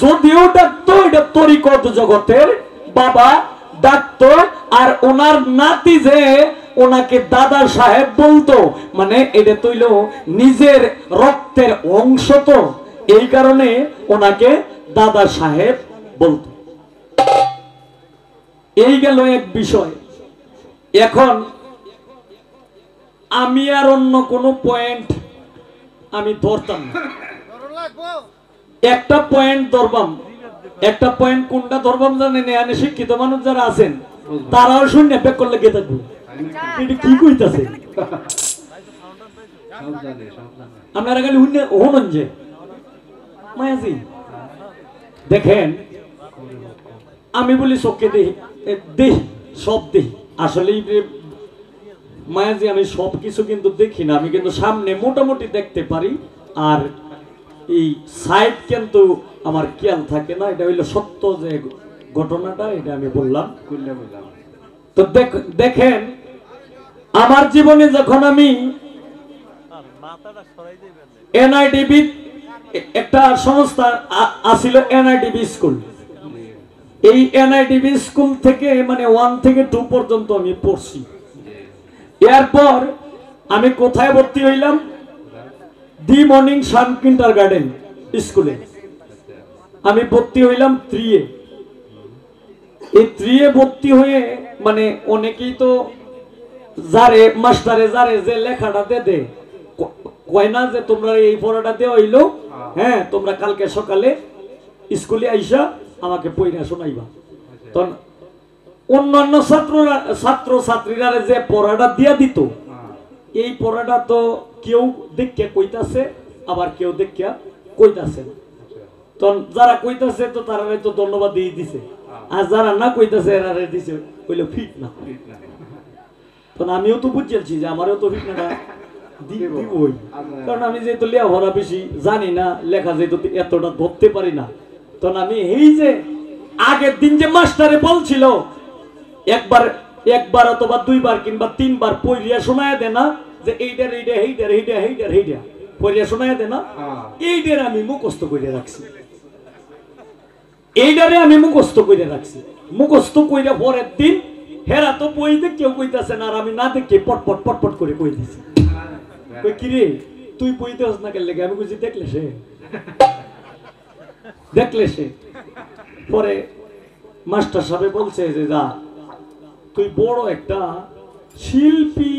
যদিও ডাকতো এটা তরিকত জগতের বাবা ডাকতো। আর ওনার নাতি যে ওনাকে দাদা সাহেব বলতো মানে এটা তৈল নিজের রক্তের অংশ, তো এই কারণে ওনাকে দাদা সাহেব বলতো। এই গেল এক বিষয়। এখন আমি আর অন্য কোনো পয়েন্ট আমি ধরতাম না, একটা পয়েন্ট ধরবাম। একটা পয়েন্ট কোনটা ধরবাম জানেন? এখানে শিক্ষিত মানুষ যারা আছেন তারাও শূন্য ব্যাক করলে কে থাকবো, এটা কি কইতাছে আপনারা খালি হনুন যে মায়াজি দেখেন। আমি বলি চোখে দেখি সব দেখি, আসলে মায়াজি আমি সব কিছু কিন্তু দেখি না, আমি কিন্তু সামনে মোটামুটি দেখতে পারি আর এই সাইড কিন্তু আমার খেয়াল থাকে না। এটা হইলো সত্য যে ঘটনাটা, এটা আমি বললাম। তো দেখেন আমার জীবনে যখন আমি এনআইডিবি একটা সংস্থা আছিল এনআইডিবি স্কুল, এই এনআইডিবি স্কুল থেকে মানে 1 থেকে 2 পর্যন্ত আমি পড়ছি। এরপর আমি কোথায় ভর্তি হইলাম? দি মর্নিং সান কিন্ডারগার্টেন স্কুলে আমি ভর্তি হইলাম 3 এ। এই 3 এ ভর্তি হয়ে মানে অনেকেই তো যারে মাস্টারে যারে যে লেখাটা দে কয় না যে তোমরা এই পড়াটা দেওয়া হইলো, হ্যাঁ তোমরা কালকে সকালে স্কুলে আইসা আমাকে পড়া শোনাইবা। তখন অন্যান্য ছাত্র ছাত্রীরা যে পড়াটা দিয়া দিত এই পড়াটা তো কেউ দেখে কইতাছে আবার কেউ দেখে কইতাছে না। তখন যারা কইতাছে তো তারা তো ধন্যবাদ দিয়ে দিছে, আর যারা না কইতাছে এরা দিছে কইলো ফিট না। তখন আমিও তো বুঝছি যে আমারও তো ফিট না দিবই, কারণ আমি যেহেতু লেখাপড়া বেশি জানি না, লেখা যেহেতু এতটা ধরতে পারি না। তখন আমি এই যে আগের দিন যে মাস্টারে বলছিল একবার অথবা 2 বার কিংবা 3 বার পড়িয়া শোনায় দে না যে এইটার এইটা এইটার এইটা এইটার এইটা পড়িয়া শোনায় দে না, এইটার আমি মুখস্থ করে রাখছি। এইটারে আমি মুখস্থ করে রাখছি। মুখস্থ কইরা পরের দিন হেরা তো বইতে কেউ কইতাছে না, আর আমি না দেখে পটপট পটপট করে কই দিছি। কই কি রে তুই বইতে হস না কেন লেগে? আমি কইছি দেখলে সে পরে মাস্টার সাহেব বলছে যে যা তুই বড় একটা শিল্পী।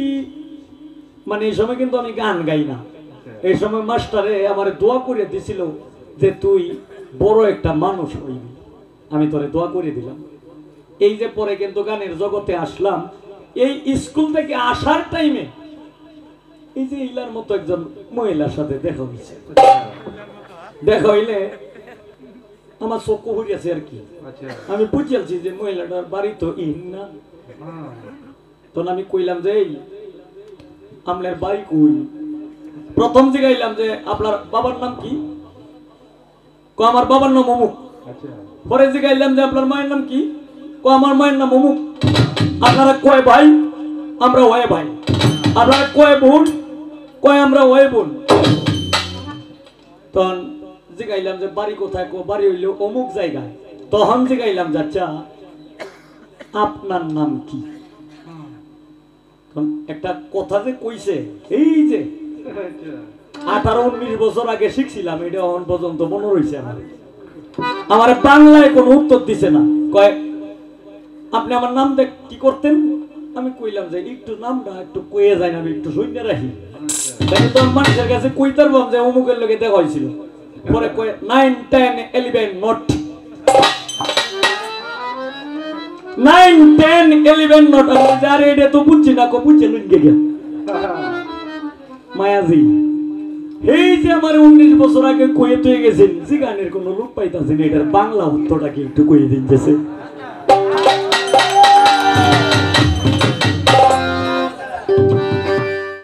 মানে এই সময় কিন্তু আমি গান গাই না, এই সময় মাস্টারে আমার দোয়া করে দিছিল যে তুই বড় একটা মানুষ হইবি, আমি তোরে দোয়া করে দিলাম। এই যে পরে কিন্তু গানের জগতে আসলাম, এই স্কুল থেকে আসার টাইমে এই যে ইলার মতো একজন মহিলার সাথে দেখা হয়েছে। দেখা হইলে আমার চোখ হইয়াছে আর কি, আমি বুঝালছি যে মহিলাটার বাড়ি তো ইন না। তখন আমি কইলাম যে এই আপনার বাড়ি কই? প্রথম জিগাইলাম যে আপনার বাবার নাম কি? কো আমার বাবার নাম অমুক। পরে জিগাইলাম যে আপনার মায়ের নাম কি? কো আমার মায়ের নাম অমুক। আপনারা কয় ভাই? আমরা ওয়ে ভাই। আপনারা কয় বোন? কয় আমরা ওয়ে বোন। তখন জিগাইলাম যে বাড়ি কোথায়? কো বাড়ি হইলো অমুক জায়গায়। তখন জিগাইলাম যাচ্ছা আপনার নাম কি? একটা কথা যে কইছে এই যে 18-19 বছর আগে শিখছিলাম, এটা এখন পর্যন্ত মনে রয়েছে আমার বাংলায় কোনো উত্তর দিছে না। কয় আপনি আমার নাম দেখ কি করতেন? আমি কইলাম যে একটু নামটা একটু কয়ে যায় না, আমি একটু শূন্য রাখি। তাই তো মানুষের কাছে কইতার বাম যে অমুকের লোকে দেখা হয়েছিল। পরে কয়ে 9, 10, 11 নট 9, 10, 11 নট। আরে এটা তো বুঝছি না, বুঝছে লুঙ্গে গিয়া মায়াজি এই যে আমার 19 বছর আগে কুয়েত হয়ে গেছেন যে গানের কোনো লোক পাইতাছেন এটার বাংলা উত্তরটা কি একটু কয়ে দিন যেছে